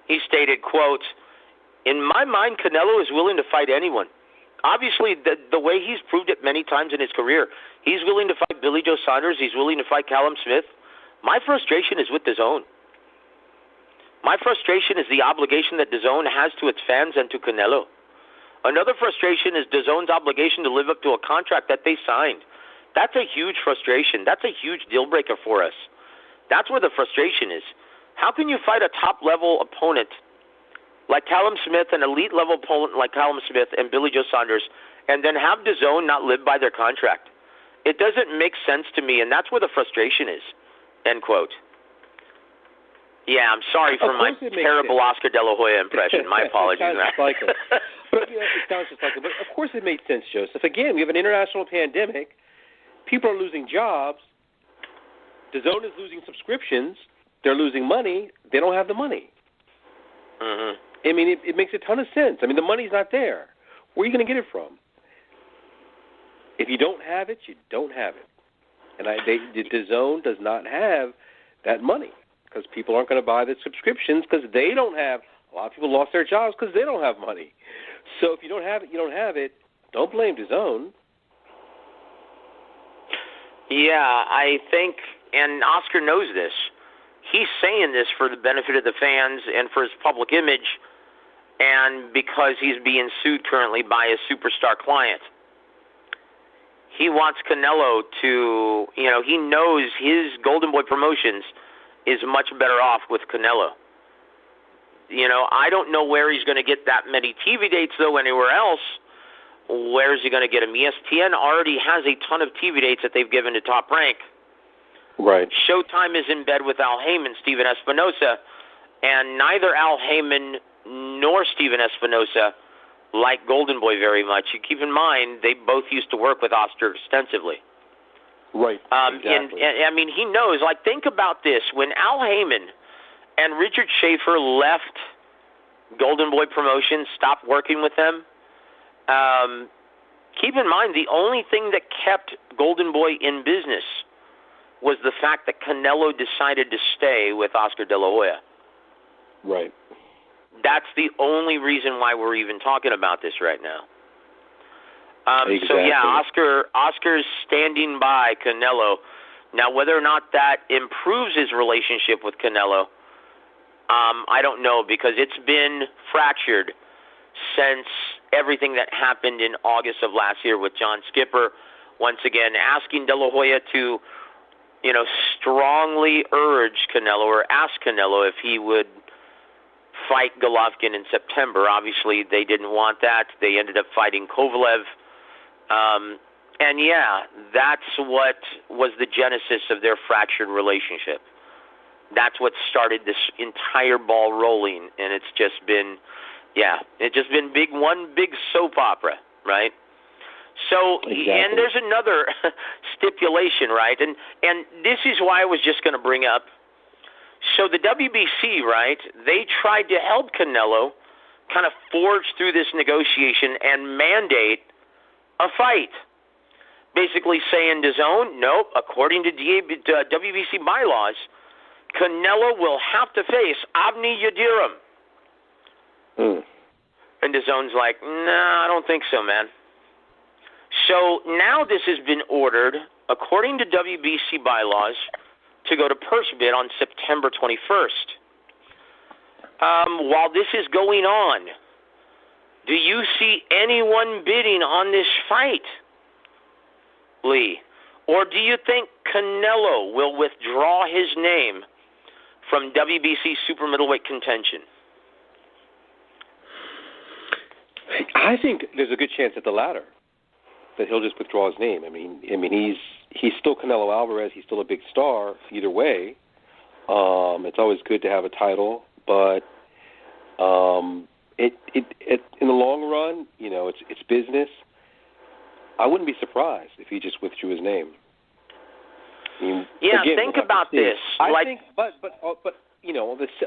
he stated, quote, "In my mind, Canelo is willing to fight anyone. Obviously, the way he's proved it many times in his career, he's willing to fight Billy Joe Saunders. He's willing to fight Callum Smith. My frustration is with DAZN. My frustration is the obligation that DAZN has to its fans and to Canelo. Another frustration is DAZN's obligation to live up to a contract that they signed. That's a huge frustration. That's a huge deal breaker for us. That's where the frustration is. How can you fight a top-level opponent like Callum Smith, an elite-level opponent like Callum Smith and Billy Joe Saunders, and then have DAZN not live by their contract? It doesn't make sense to me, and that's where the frustration is," end quote. Yeah, I'm sorry for my terrible Oscar De La Hoya impression. My apologies. It sounds just like it. But of course it made sense, Joseph. Again, we have an international pandemic. People are losing jobs. DAZN is losing subscriptions. They're losing money. They don't have the money. Mm-hmm. I mean, it makes a ton of sense. I mean, the money's not there. Where are you going to get it from? If you don't have it, you don't have it. And DAZN does not have that money. because people aren't going to buy the subscriptions because they don't have. A lot of people lost their jobs because they don't have money. So if you don't have it, you don't have it. Don't blame DAZN. Yeah, I think, and Oscar knows this. He's saying this for the benefit of the fans and for his public image, and because he's being sued currently by a superstar client. He wants Canelo to, he knows his Golden Boy Promotions is much better off with Canelo. I don't know where he's going to get that many TV dates, though, anywhere else. Where is he going to get them? ESPN already has a ton of TV dates that they've given to Top Rank. Right. Showtime is in bed with Al Heyman, Steven Espinosa, and neither Al Heyman nor Steven Espinosa like Golden Boy very much. You keep in mind, they both used to work with Oscar extensively. Right, exactly. And he knows. Think about this. When Al Heyman and Richard Schaefer left Golden Boy Promotions, stopped working with them, keep in mind, the only thing that kept Golden Boy in business was the fact that Canelo decided to stay with Oscar De La Hoya. Right. That's the only reason why we're even talking about this right now. Exactly. So, yeah, Oscar's standing by Canelo. Now, whether or not that improves his relationship with Canelo, I don't know, because it's been fractured since everything that happened in August of last year with John Skipper, once again asking De La Hoya to, strongly urge Canelo or ask Canelo if he would fight Golovkin in September. Obviously, they didn't want that. They ended up fighting Kovalev. And, yeah, that's what was the genesis of their fractured relationship. That's what started this entire ball rolling, and it's just been, one big soap opera, right? So, exactly. And there's another stipulation, right? And this is why I was just going to bring up. So the WBC, right, they tried to help Canelo kind of forge through this negotiation and mandate a fight. Basically saying DAZN, nope, according to WBC bylaws, Canelo will have to face Avni Yildirim. And DAZN's like, nah, I don't think so, man. So now this has been ordered, according to WBC bylaws, to go to purse bid on September 21st. While this is going on, do you see anyone bidding on this fight, Lee? Or do you think Canelo will withdraw his name from WBC super middleweight contention? I think there's a good chance at the latter, that he'll just withdraw his name. I mean, he's still Canelo Alvarez. He's still a big star either way. It's always good to have a title, but it in the long run, it's business. I wouldn't be surprised if he just withdrew his name. Again, think about this. I think, but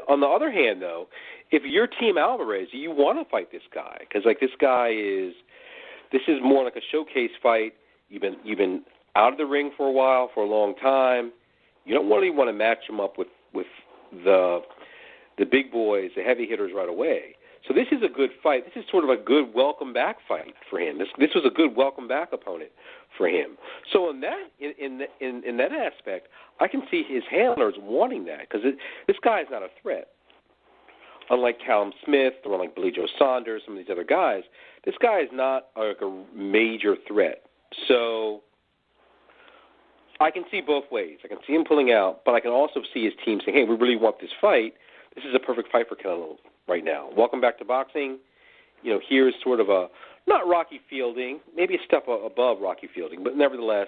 on the other hand, though, if you're Team Alvarez, you want to fight this guy because this is more like a showcase fight. You've been out of the ring for a while, for a long time. You don't really want to match him up with the big boys, the heavy hitters right away. So this is a good fight. This is sort of a good welcome back fight for him. This was a good welcome back opponent for him. So in that aspect, I can see his handlers wanting that because this guy is not a threat. Unlike Callum Smith or unlike Billy Joe Saunders, some of these other guys, this guy is not like a major threat. So I can see both ways. I can see him pulling out, but I can also see his team saying, hey, we really want this fight. This is a perfect fight for Canelo right now. Welcome back to boxing. Here's sort of a, not Rocky Fielding, maybe a step above Rocky Fielding, but nevertheless,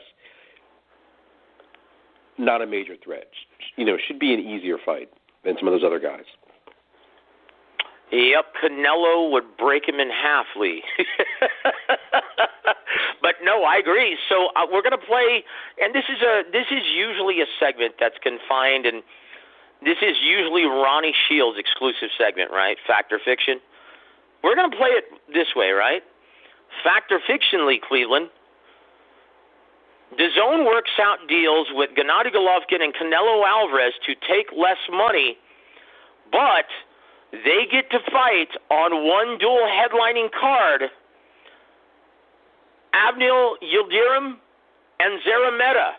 not a major threat. Should be an easier fight than some of those other guys. Yep, Canelo would break him in half, Lee. But no, I agree. So we're going to play, and this is usually a segment that's confined, and this is usually Ronnie Shields' exclusive segment, right? Fact or Fiction. We're going to play it this way, right? Fact or Fiction, Lee Cleveland. DAZN works out deals with Gennady Golovkin and Canelo Alvarez to take less money, but they get to fight on one dual headlining card. Abnil Yildirim and Zarameta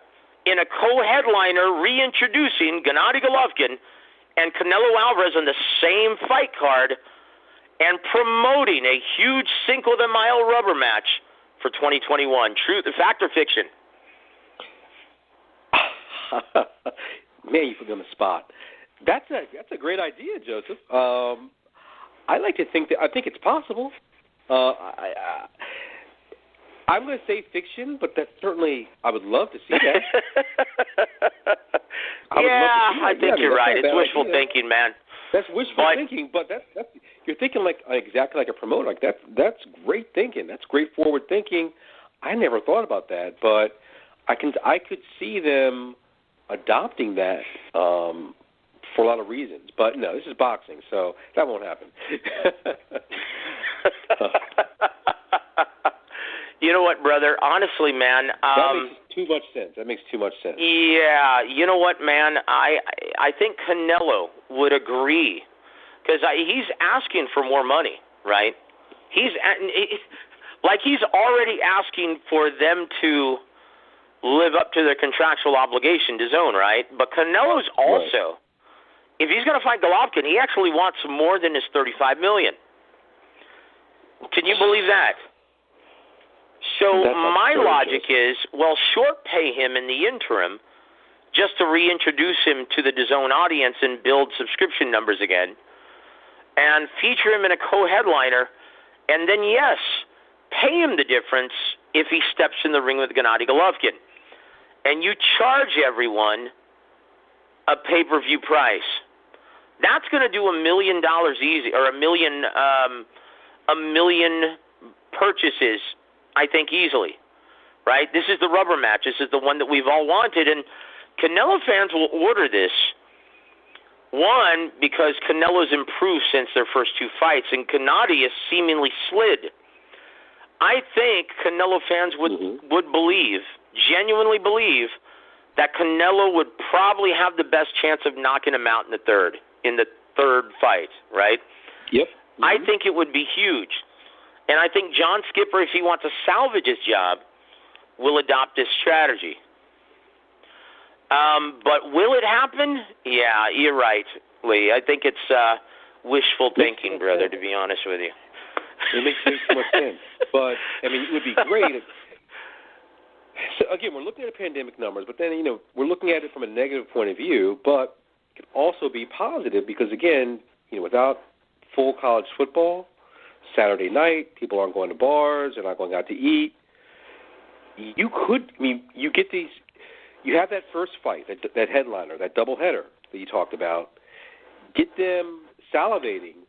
in a co-headliner reintroducing Gennady Golovkin and Canelo Alvarez on the same fight card and promoting a huge Cinco de Mayo rubber match for 2021. Truth, fact, or fiction? Man, you put me on the spot. That's a great idea, Joseph. I like to think I think it's possible. I'm going to say fiction, but that's certainly, I would love to see that. I think you're right. It's wishful thinking, man. That's wishful thinking, but that's you're thinking like exactly like a promoter. Like that's great thinking. That's great forward thinking. I never thought about that, but I could see them adopting that for a lot of reasons. But no, this is boxing, so that won't happen. You know what, brother? Honestly, man, that makes too much sense. That makes too much sense. Yeah, you know what, man? I think Canelo would agree because he's asking for more money, right? He's already asking for them to live up to their contractual obligation to DAZN, right? But Canelo's also, if he's going to fight Golovkin, he actually wants more than his $35 million. Can you believe that? So my logic is, well, short pay him in the interim just to reintroduce him to the DAZN audience and build subscription numbers again, and feature him in a co-headliner, and then, yes, pay him the difference if he steps in the ring with Gennady Golovkin. And you charge everyone a pay-per-view price. That's going to do $1 million easy, or a million purchases, I think, easily, right? This is the rubber match. This is the one that we've all wanted, and Canelo fans will order this, one, because Canelo's improved since their first two fights, and Gennady has seemingly slid. I think Canelo fans would believe, genuinely believe, that Canelo would probably have the best chance of knocking him out in the third fight, right? Yep. Mm-hmm. I think it would be huge. And I think John Skipper, if he wants to salvage his job, will adopt this strategy. But will it happen? Yeah, you're right, Lee. I think it's wishful thinking, brother, to be honest with you. It makes too much sense. But, I mean, it would be great if... So, again, we're looking at pandemic numbers, but then, we're looking at it from a negative point of view, but it could also be positive because, again, without full college football, Saturday night, people aren't going to bars, they're not going out to eat. You get these, you have that first fight, that headliner, that doubleheader that you talked about. Get them salivating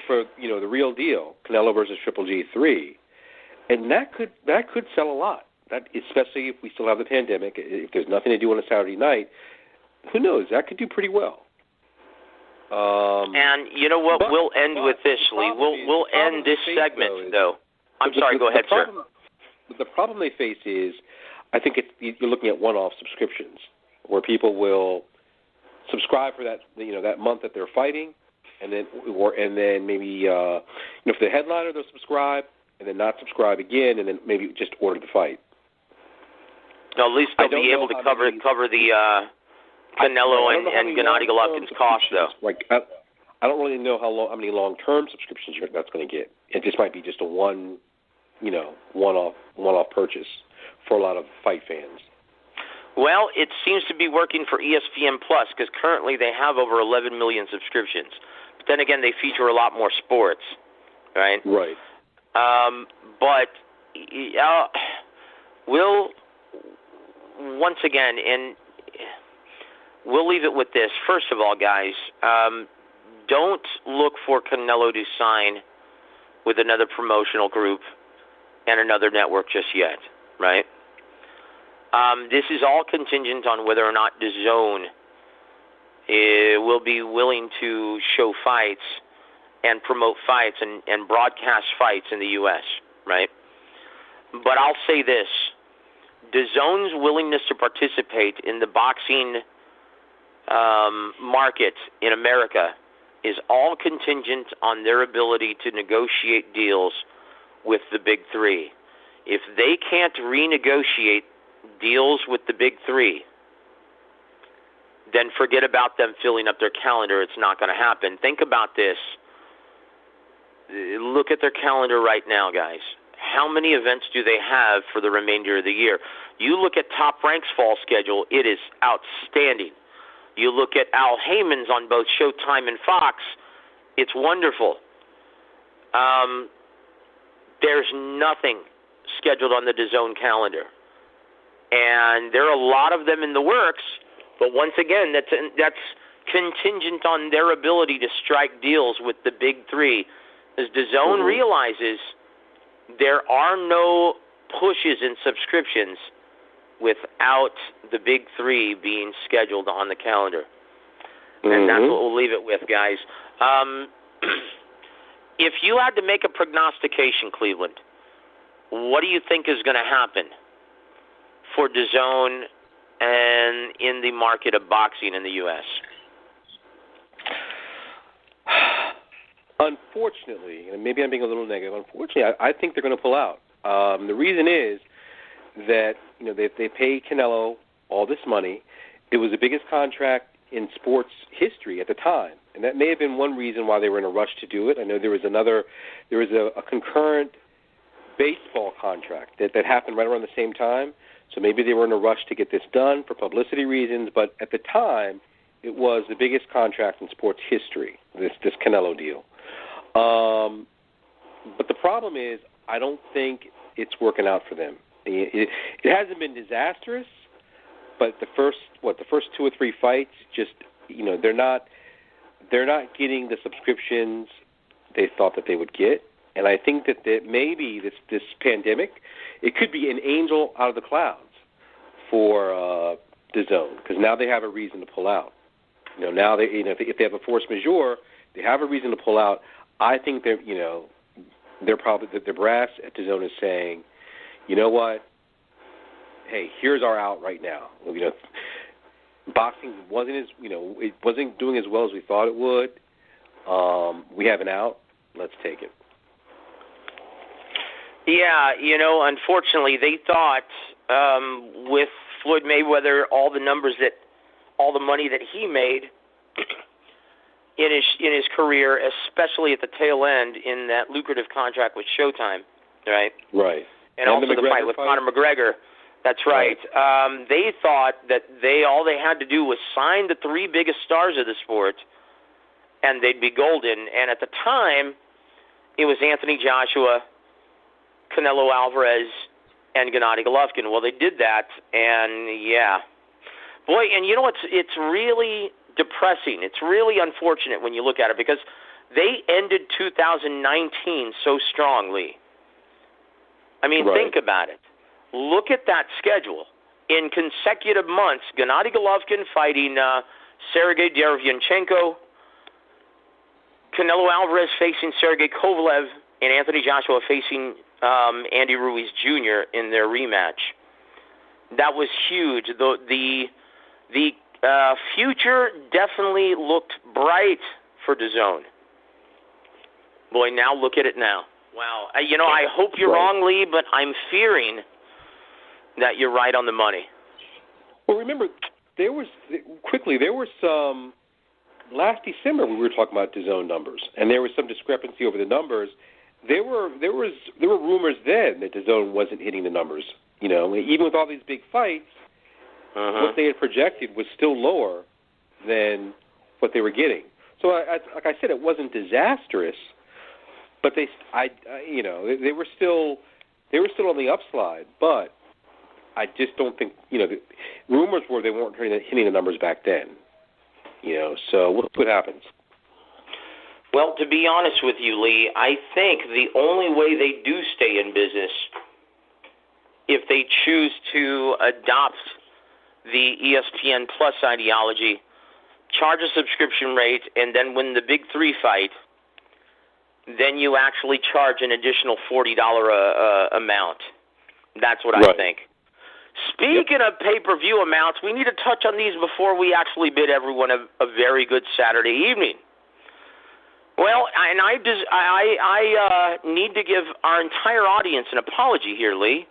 for, the real deal, Canelo versus Triple G3. And that could sell a lot. That, especially if we still have the pandemic, if there's nothing to do on a Saturday night, who knows? That could do pretty well. And you know what? We'll end with this, Lee. We'll end this segment, though. I'm sorry. Go ahead, sir. The problem they face is, I think you're looking at one-off subscriptions where people will subscribe for that that month that they're fighting, and then maybe if the headliner they'll subscribe and then not subscribe again, and then maybe just order the fight. No, at least they'll be able to cover the Canelo and Gennady Golovkin's cost, though. Like I don't really know how many long-term subscriptions that's going to get. It just might be just a one-off purchase for a lot of fight fans. Well, it seems to be working for ESPN Plus because currently they have over 11 million subscriptions. But then again, they feature a lot more sports, right? Right. But we'll once again, and we'll leave it with this. First of all, guys, don't look for Canelo to sign with another promotional group and another network just yet, right? This is all contingent on whether or not DAZN will be willing to show fights and promote fights and broadcast fights in the U.S., right? But I'll say this. DAZN's willingness to participate in the boxing market in America is all contingent on their ability to negotiate deals with the big three. If they can't renegotiate deals with the big three, then forget about them filling up their calendar. It's not going to happen. Think about this. Look at their calendar right now, guys. How many events do they have for the remainder of the year? You look at Top Rank's fall schedule, it is outstanding. You look at Al Heyman's on both Showtime and Fox, it's wonderful. There's nothing scheduled on the DAZN calendar. And there are a lot of them in the works, but once again, that's contingent on their ability to strike deals with the big three. As DAZN realizes, there are no pushes in subscriptions without the big three being scheduled on the calendar. And that's what we'll leave it with, guys. If you had to make a prognostication, Cleveland, what do you think is going to happen for DAZN and in the market of boxing in the U.S.? Unfortunately, and maybe I'm being a little negative, unfortunately, I think they're going to pull out. The reason is that they paid Canelo all this money. It was the biggest contract in sports history at the time, and that may have been one reason why they were in a rush to do it. I know there was a concurrent baseball contract that happened right around the same time, so maybe they were in a rush to get this done for publicity reasons, but at the time, it was the biggest contract in sports history, this Canelo deal. But the problem is, I don't think it's working out for them. It hasn't been disastrous, but the first 2 or 3 fights, just they're not getting the subscriptions they thought that they would get. And I think that maybe this pandemic, it could be an angel out of the clouds for DAZN, because now they have a reason to pull out. Now they if they have a force majeure, they have a reason to pull out. I think they're probably the brass at DAZN is saying, you know what? Hey, here's our out right now. Boxing it wasn't doing as well as we thought it would. We have an out. Let's take it. Yeah, unfortunately, they thought with Floyd Mayweather, all the money that he made in his career, especially at the tail end in that lucrative contract with Showtime, right? Right. And also the fight with Conor McGregor. That's right. They thought that all they had to do was sign the 3 biggest stars of the sport, and they'd be golden. And at the time, it was Anthony Joshua, Canelo Alvarez, and Gennady Golovkin. Well, they did that, and yeah. Boy, and it's really depressing. It's really unfortunate when you look at it, because they ended 2019 so strongly. I mean, think about it. Look at that schedule. In consecutive months, Gennady Golovkin fighting Sergey Derevyanchenko, Canelo Alvarez facing Sergey Kovalev, and Anthony Joshua facing Andy Ruiz Jr. in their rematch. That was huge. The future definitely looked bright for DAZN. Boy, now look at it now. Wow. I hope you're wrong, Lee, but I'm fearing that you're right on the money. Well, remember, there was some last December we were talking about DAZN numbers, and there was some discrepancy over the numbers. There were rumors then that DAZN wasn't hitting the numbers. Even with all these big fights, what they had projected was still lower than what they were getting. So, like I said, it wasn't disastrous, but they were still on the upslide. But I just don't think the rumors were they weren't hitting the numbers back then. So we'll see what happens. Well, to be honest with you, Lee, I think the only way they do stay in business, if they choose to adopt the ESPN Plus ideology, charge a subscription rate, and then when the big 3 fight, then you actually charge an additional $40 amount. That's what I think. Speaking of pay-per-view amounts, we need to touch on these before we actually bid everyone a very good Saturday evening. Well, and I need to give our entire audience an apology here, Lee,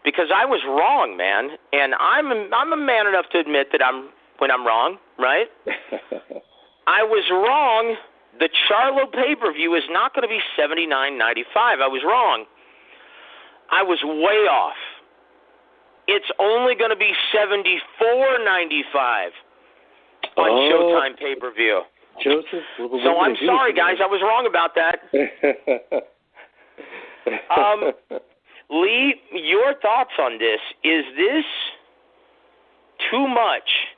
because I was wrong, man, and I'm a man enough to admit that when I'm wrong, right? I was wrong. The Charlo pay-per-view is not going to be $79.95. I was wrong. I was way off. It's only going to be $74.95 on Showtime pay-per-view. Joseph, so I'm sorry, guys. I was wrong about that. Lee, your thoughts on this? Is this too much,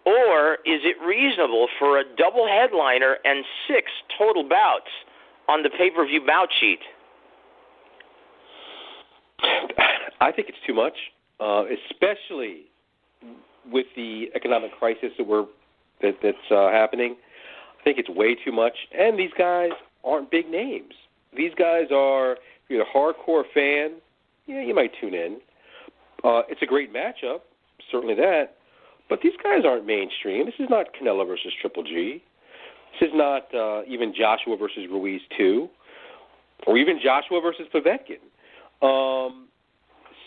or is it reasonable for a double headliner and 6 total bouts on the pay-per-view bout sheet? I think it's too much, especially with the economic crisis that's happening. I think it's way too much, and these guys aren't big names. These guys are, if you're a hardcore fan, yeah, you might tune in. It's a great matchup, certainly that, but these guys aren't mainstream. This is not Canelo versus Triple G. This is not even Joshua versus Ruiz 2, or even Joshua versus Povetkin.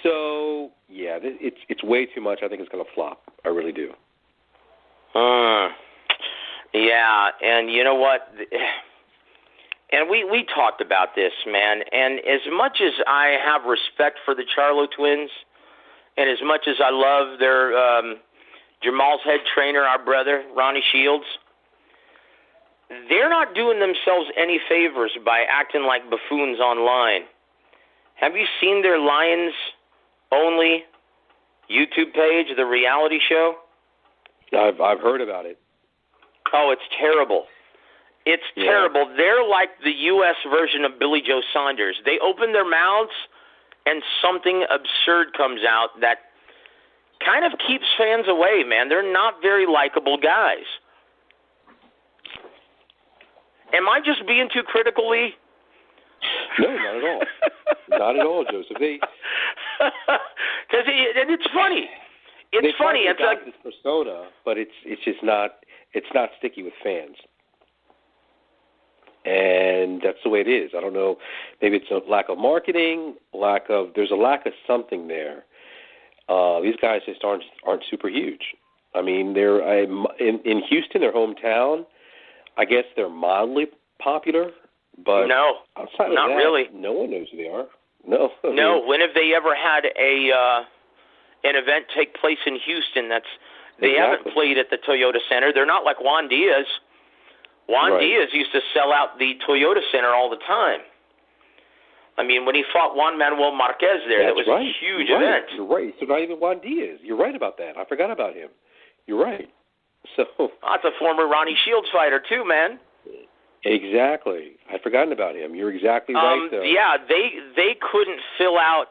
So, yeah, it's way too much. I think it's going to flop. I really do. Yeah, and you know what? And we talked about this, man. And as much as I have respect for the Charlo twins, and as much as I love their Jamal's head trainer, our brother, Ronnie Shields, they're not doing themselves any favors by acting like buffoons online. Have you seen their Lions-only YouTube page, the reality show? I've heard about it. Oh, it's terrible. It's terrible. They're like the U.S. version of Billy Joe Saunders. They open their mouths and something absurd comes out that kind of keeps fans away, man. They're not very likable guys. Am I just being too critical, Lee? No, not at all. Not at all, Joseph. Because it's funny. It's funny. It's like this persona, but it's just not. It's not sticky with fans, and that's the way it is. I don't know. Maybe it's a lack of marketing. There's a lack of something there. These guys just aren't super huge. I mean, they're in Houston, their hometown. I guess they're mildly popular, but no, outside of not that, really. No one knows who they are. No. No. When have they ever had an event take place in Houston? They haven't played at the Toyota Center. They're not like Juan Diaz. Juan Diaz used to sell out the Toyota Center all the time. I mean, when he fought Juan Manuel Marquez there, that was a huge event. You're right. So not even Juan Diaz. You're right about that. I forgot about him. You're right. So that's a former Ronnie Shields fighter too, man. Exactly. I'd forgotten about him. You're exactly right, though. Yeah, they couldn't fill out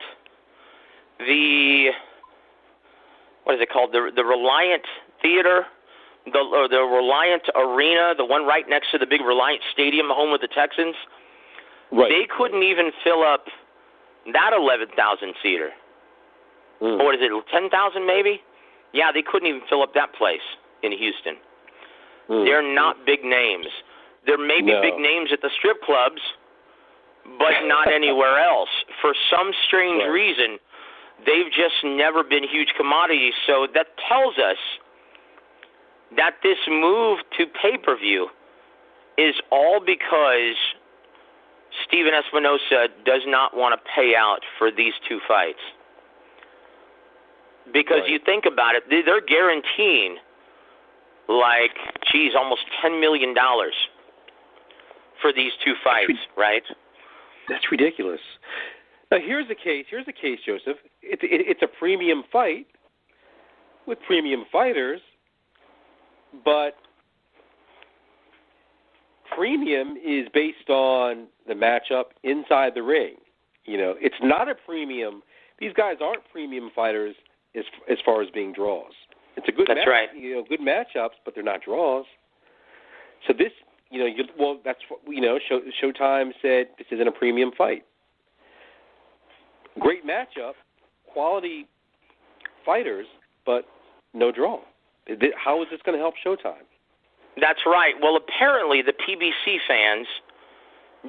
the, what is it called, the Reliant Theater, the Reliant Arena, the one right next to the big Reliant Stadium, home of the Texans. Right. They couldn't even fill up that 11,000-seater. Or what is it, 10,000 maybe? Yeah, they couldn't even fill up that place in Houston. They're not big names. There may be big names at the strip clubs, but not anywhere else. For some strange reason, they've just never been huge commodities. So that tells us that this move to pay-per-view is all because Steven Espinosa does not want to pay out for these two fights. Because you think about it, they're guaranteeing, almost $10 million for these two fights, right? That's ridiculous. Now, here's the case, Joseph. It's a premium fight with premium fighters, but premium is based on the matchup inside the ring. You know, it's not a premium. These guys aren't premium fighters as far as being draws. It's a good good matchups, but they're not draws. So this, that's what Showtime said this isn't a premium fight. Great matchup, quality fighters, but no draw. How is this going to help Showtime? That's right. Well, apparently the PBC fans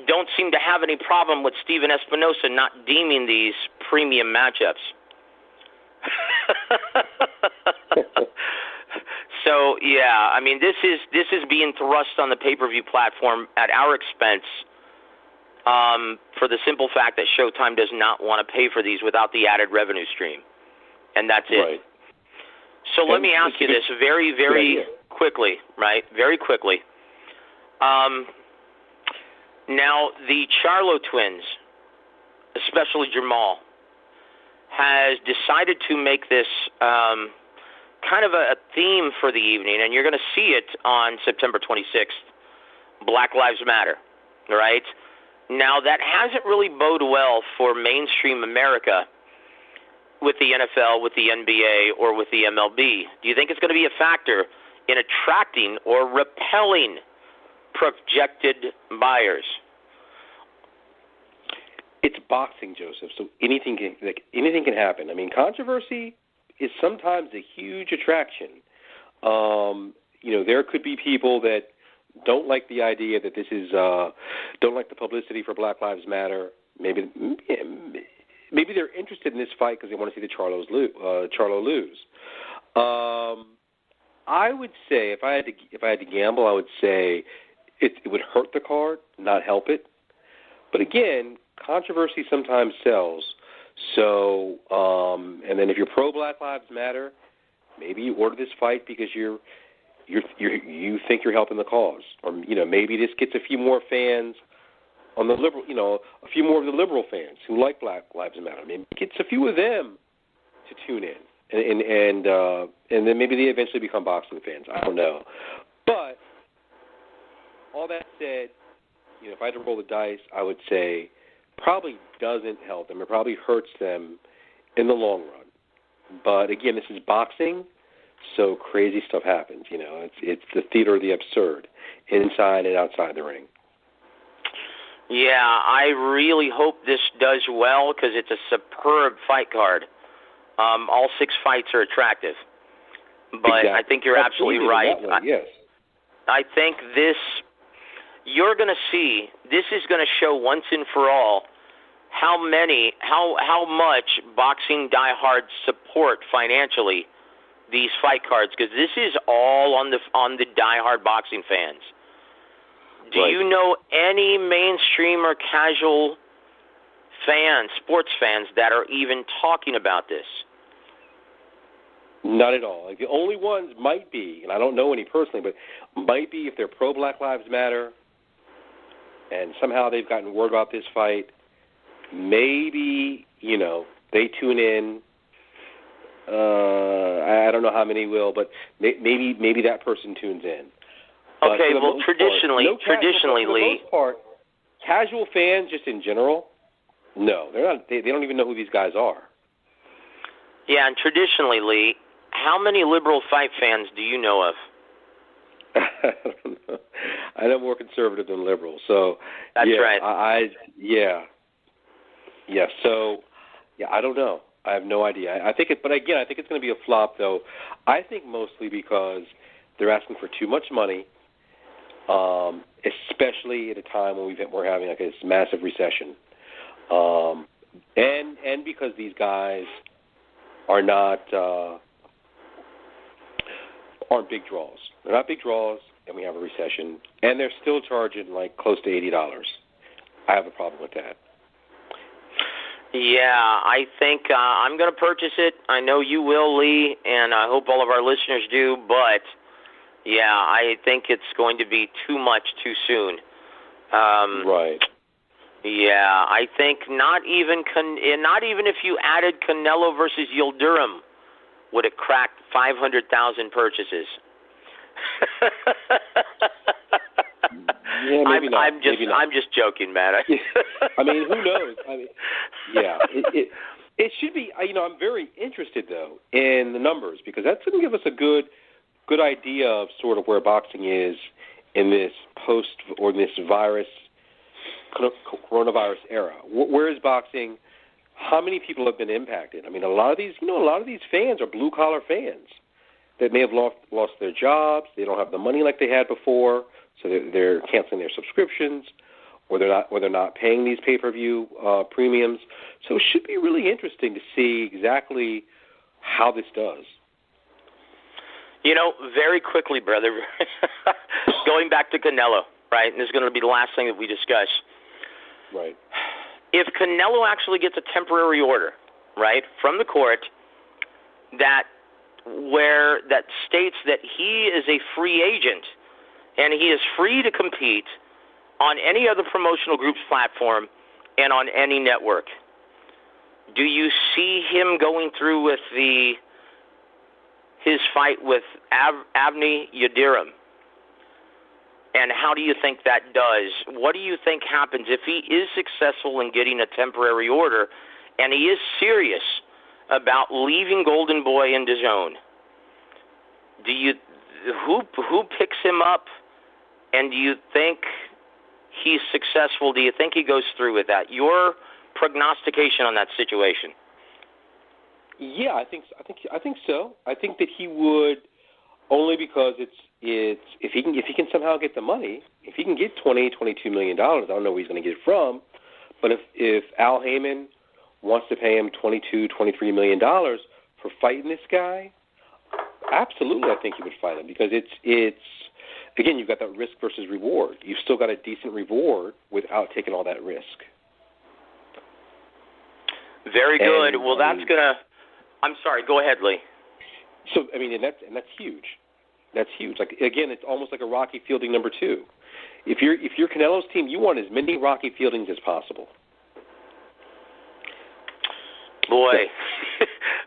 don't seem to have any problem with Steven Espinosa not deeming these premium matchups. So, yeah, I mean, this is being thrust on the pay-per-view platform at our expense for the simple fact that Showtime does not want to pay for these without the added revenue stream. And that's it. Right. So let me ask you this very, very quickly, right? Very quickly. Now, the Charlo twins, especially Jamal, has decided to make this kind of a theme for the evening, and you're going to see it on September 26th, Black Lives Matter, right? Now, that hasn't really bode well for mainstream America with the NFL, with the NBA, or with the MLB. Do you think it's going to be a factor in attracting or repelling projected buyers? It's boxing, Joseph, so anything can happen. I mean, controversy is sometimes a huge attraction. There could be people that don't like the idea that this is don't like the publicity for Black Lives Matter. Maybe they're interested in this fight because they want to see the Charlo lose. I would say if I had to gamble, I would say it would hurt the card, not help it. But again, controversy sometimes sells. So, and then if you're pro Black Lives Matter, maybe you order this fight because you think you're helping the cause, or maybe this gets a few more fans on the liberal, a few more of the liberal fans who like Black Lives Matter. Maybe it gets a few of them to tune in, and then maybe they eventually become boxing fans. I don't know, but all that said, if I had to roll the dice, I would say probably doesn't help them. It probably hurts them in the long run. But again, this is boxing, so crazy stuff happens. It's the theater of the absurd, inside and outside the ring. Yeah, I really hope this does well because it's a superb fight card. All 6 fights are attractive. But exactly. I think you're absolutely right. Yes. I think you're going to see, this is going to show once and for all how much boxing diehards support financially these fight cards, because this is all on the diehard boxing fans. Do you know any mainstream or casual fans, sports fans, that are even talking about this? Not at all. The only ones might be, and I don't know any personally, but might be if they're pro Black Lives Matter and somehow they've gotten word about this fight. Maybe, they tune in. I don't know how many will, but maybe that person tunes in. Okay, well, traditionally, Lee. For the most part, casual fans, just in general, no, they're not. They don't even know who these guys are. Yeah, and traditionally, Lee, how many liberal fight fans do you know of? I don't know. I know more conservative than liberal, so that's right. So, I don't know. I have no idea. I think but again, I think it's going to be a flop, though. I think mostly because they're asking for too much money, especially at a time when we're having like this massive recession, and because these guys are not aren't big draws. They're not big draws, and we have a recession, and they're still charging like close to $80. I have a problem with that. Yeah, I think I'm going to purchase it. I know you will, Lee, and I hope all of our listeners do. But, yeah, I think it's going to be too much too soon. Right. Yeah, I think not even if you added Canelo versus Yildirim would it crack 500,000 purchases. Yeah, maybe not. I'm just joking, man. I mean, who knows? It should be. I'm very interested though in the numbers because that's going to give us a good idea of sort of where boxing is in this coronavirus era. Where is boxing? how many people have been impacted? I mean, a lot of these fans are blue-collar fans that may have lost their jobs. They don't have the money like they had before, so they're canceling their subscriptions, or they're not paying these pay-per-view premiums. So it should be really interesting to see exactly how this does. You know, very quickly, brother, going back to Canelo, right, and this is going to be the last thing that we discuss. Right. If Canelo actually gets a temporary order, right, from the court that states that he is a free agent and he is free to compete on any other promotional group's platform and on any network, do you see him going through with his fight with Avni Yildirim? And how do you think that does? What do you think happens if he is successful in getting a temporary order and he is serious about leaving Golden Boy and DAZN? Who picks him up, and do you think he's successful? Do you think he goes through with that? Your prognostication on that situation? Yeah, I think so. I think that he would, only because it's if he can somehow get the money, if he can get $22 million, I don't know where he's going to get it from, but if Al Heyman wants to pay him $23 million for fighting this guy, absolutely, I think he would fight him, because it's again, you've got that risk versus reward. You've still got a decent reward without taking all that risk. Very good. Well, that's gonna. I'm sorry. Go ahead, Lee. So I mean, and that's huge. That's huge. Like, again, it's almost like a Rocky Fielding number 2. If you're Canelo's team, you want as many Rocky Fieldings as possible. Boy,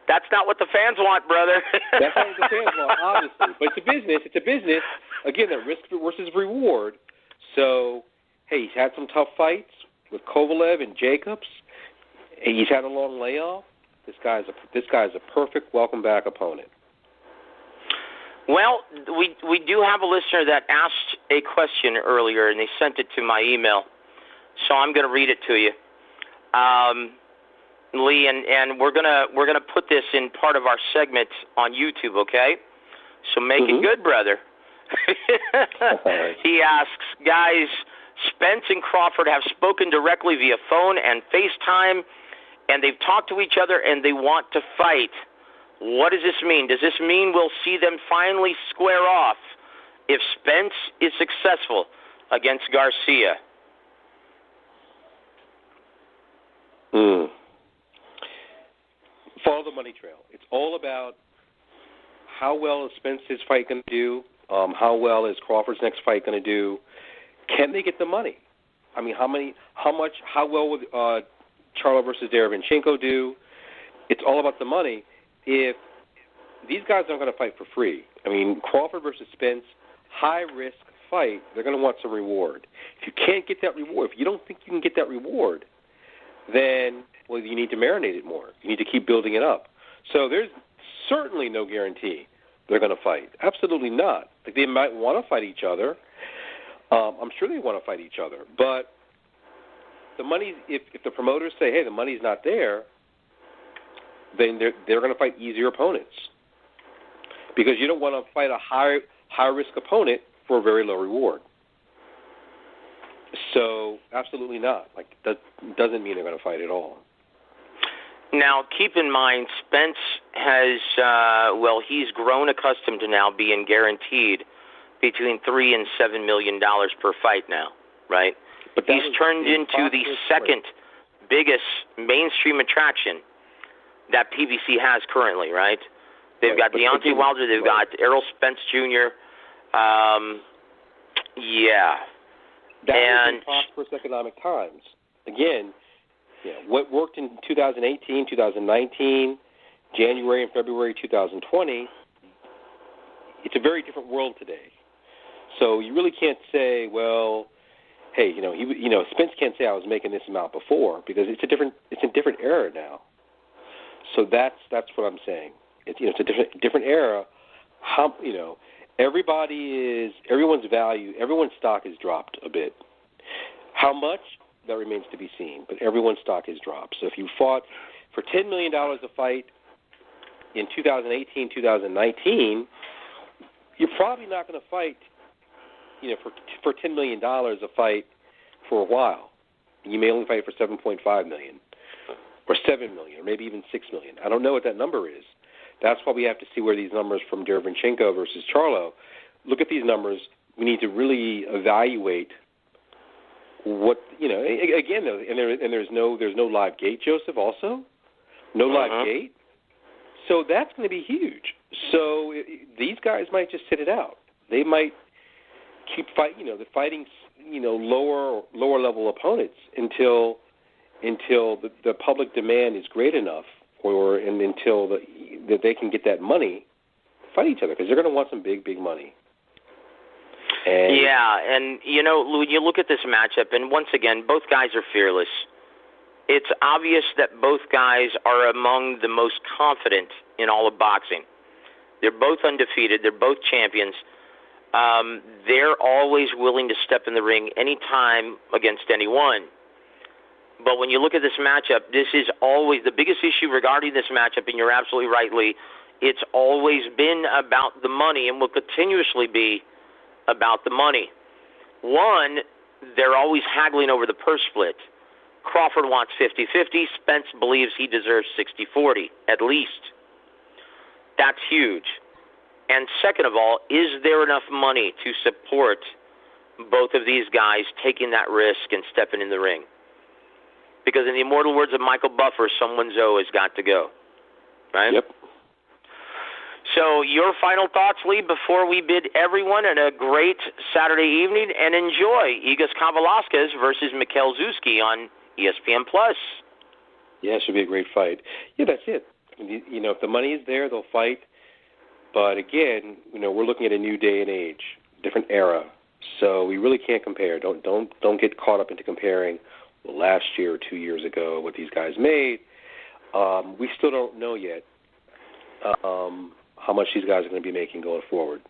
that's not what the fans want, brother. That's not what the fans want, obviously. But it's a business. Again, that risk versus reward. So, hey, he's had some tough fights with Kovalev and Jacobs. He's had a long layoff. This guy's a perfect welcome back opponent. Well, we do have a listener that asked a question earlier, and they sent it to my email, so I'm going to read it to you, Lee, and we're gonna put this in part of our segment on YouTube, okay? So make it good, brother. He asks, guys, Spence and Crawford have spoken directly via phone and FaceTime, and they've talked to each other, and they want to fight. What does this mean? Does this mean we'll see them finally square off if Spence is successful against Garcia? Follow the money trail. It's all about how well is Spence's fight going to do, how well is Crawford's next fight going to do. Can they get the money? I mean, how well would Charlo versus Derevyanchenko do? It's all about the money. If these guys aren't going to fight for free, I mean, Crawford versus Spence, high-risk fight, they're going to want some reward. If you can't get that reward, if you don't think you can get that reward, then, well, you need to marinate it more. You need to keep building it up. So there's certainly no guarantee they're going to fight. Absolutely not. Like, they might want to fight each other. I'm sure they want to fight each other. But the money, if the promoters say, hey, the money's not there, then they're going to fight easier opponents, because you don't want to fight a high risk opponent for a very low reward. So absolutely not. Like, that doesn't mean they're going to fight at all. Now, keep in mind, Spence has he's grown accustomed to now being guaranteed between $3 and $7 million per fight now, right? But he's turned into the second biggest mainstream attraction that PBC has currently, right? They've got Deontay Wilder, they've got Errol Spence Jr. That was in prosperous economic times. Again, what worked in 2018, 2019, January and February 2020, it's a very different world today. So you really can't say, well, hey, Spence can't say I was making this amount before, because it's a different era now. So that's what I'm saying. It's a different era. Everyone's value, everyone's stock has dropped a bit. How much? that remains to be seen, but everyone's stock has dropped. So if you fought for $10 million a fight in 2018, 2019, you're probably not going to fight, for $10 million a fight for a while. You may only fight for $7.5 million or $7 million or maybe even $6 million. I don't know what that number is. That's why we have to see where these numbers from Derevyanchenko versus Charlo. Look at these numbers. We need to really evaluate what, again, though, and there's no live gate, Joseph, also. No live gate. So that's going to be huge. So these guys might just sit it out. They might keep fighting lower level opponents until the public demand is great enough, until that they can get that money, fight each other, because they're going to want some big money. And when you look at this matchup, and once again, both guys are fearless. It's obvious that both guys are among the most confident in all of boxing. They're both undefeated. They're both champions. They're always willing to step in the ring anytime against anyone. But when you look at this matchup, this is always the biggest issue regarding this matchup, and you're absolutely right, Lee. It's always been about the money and will continuously be about the money. One, they're always haggling over the purse split. Crawford wants 50-50. Spence believes he deserves 60-40, at least. That's huge. And second of all, is there enough money to support both of these guys taking that risk and stepping in the ring? Because in the immortal words of Michael Buffer, someone's O has got to go. Right? Yep. So your final thoughts, Lee, before we bid everyone a great Saturday evening, and enjoy Igas Kavalasquez versus Mikhail Zuzki on ESPN+. Yeah, it should be a great fight. Yeah, that's it. If the money is there, they'll fight. But again, we're looking at a new day and age, different era. So we really can't compare. Don't get caught up into comparing last year or 2 years ago what these guys made. We still don't know yet how much these guys are going to be making going forward.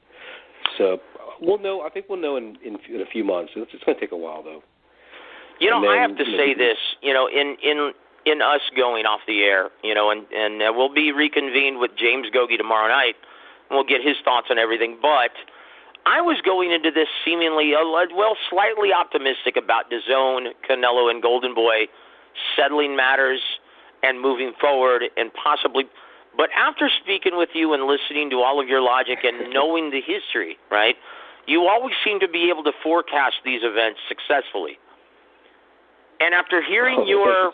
So we'll know. I think we'll know in a few months. It's going to take a while, though. I have to say this. In us going off the air, and we'll be reconvened with James Gogi tomorrow night. We'll get his thoughts on everything. But I was going into this seemingly, slightly optimistic about DAZN, Canelo, and Golden Boy settling matters and moving forward and possibly. But after speaking with you and listening to all of your logic and knowing the history, right, you always seem to be able to forecast these events successfully. And after hearing your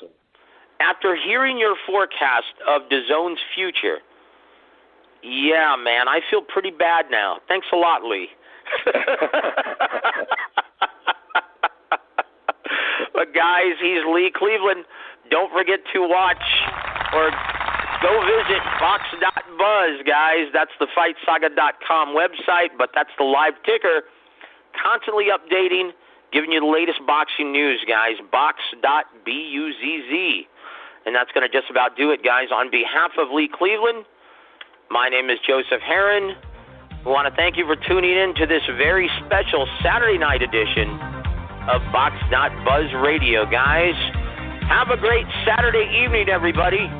forecast of DAZN's future, yeah, man, I feel pretty bad now. Thanks a lot, Lee. But guys, he's Lee Cleveland. Don't forget to watch or go visit Box.Buzz, guys. That's the FightSaga.com website, but that's the live ticker. Constantly updating, giving you the latest boxing news, guys. Box.Buzz. And that's going to just about do it, guys. On behalf of Lee Cleveland, my name is Joseph Herron. We want to thank you for tuning in to this very special Saturday night edition of Box.Buzz Radio, guys. Have a great Saturday evening, everybody.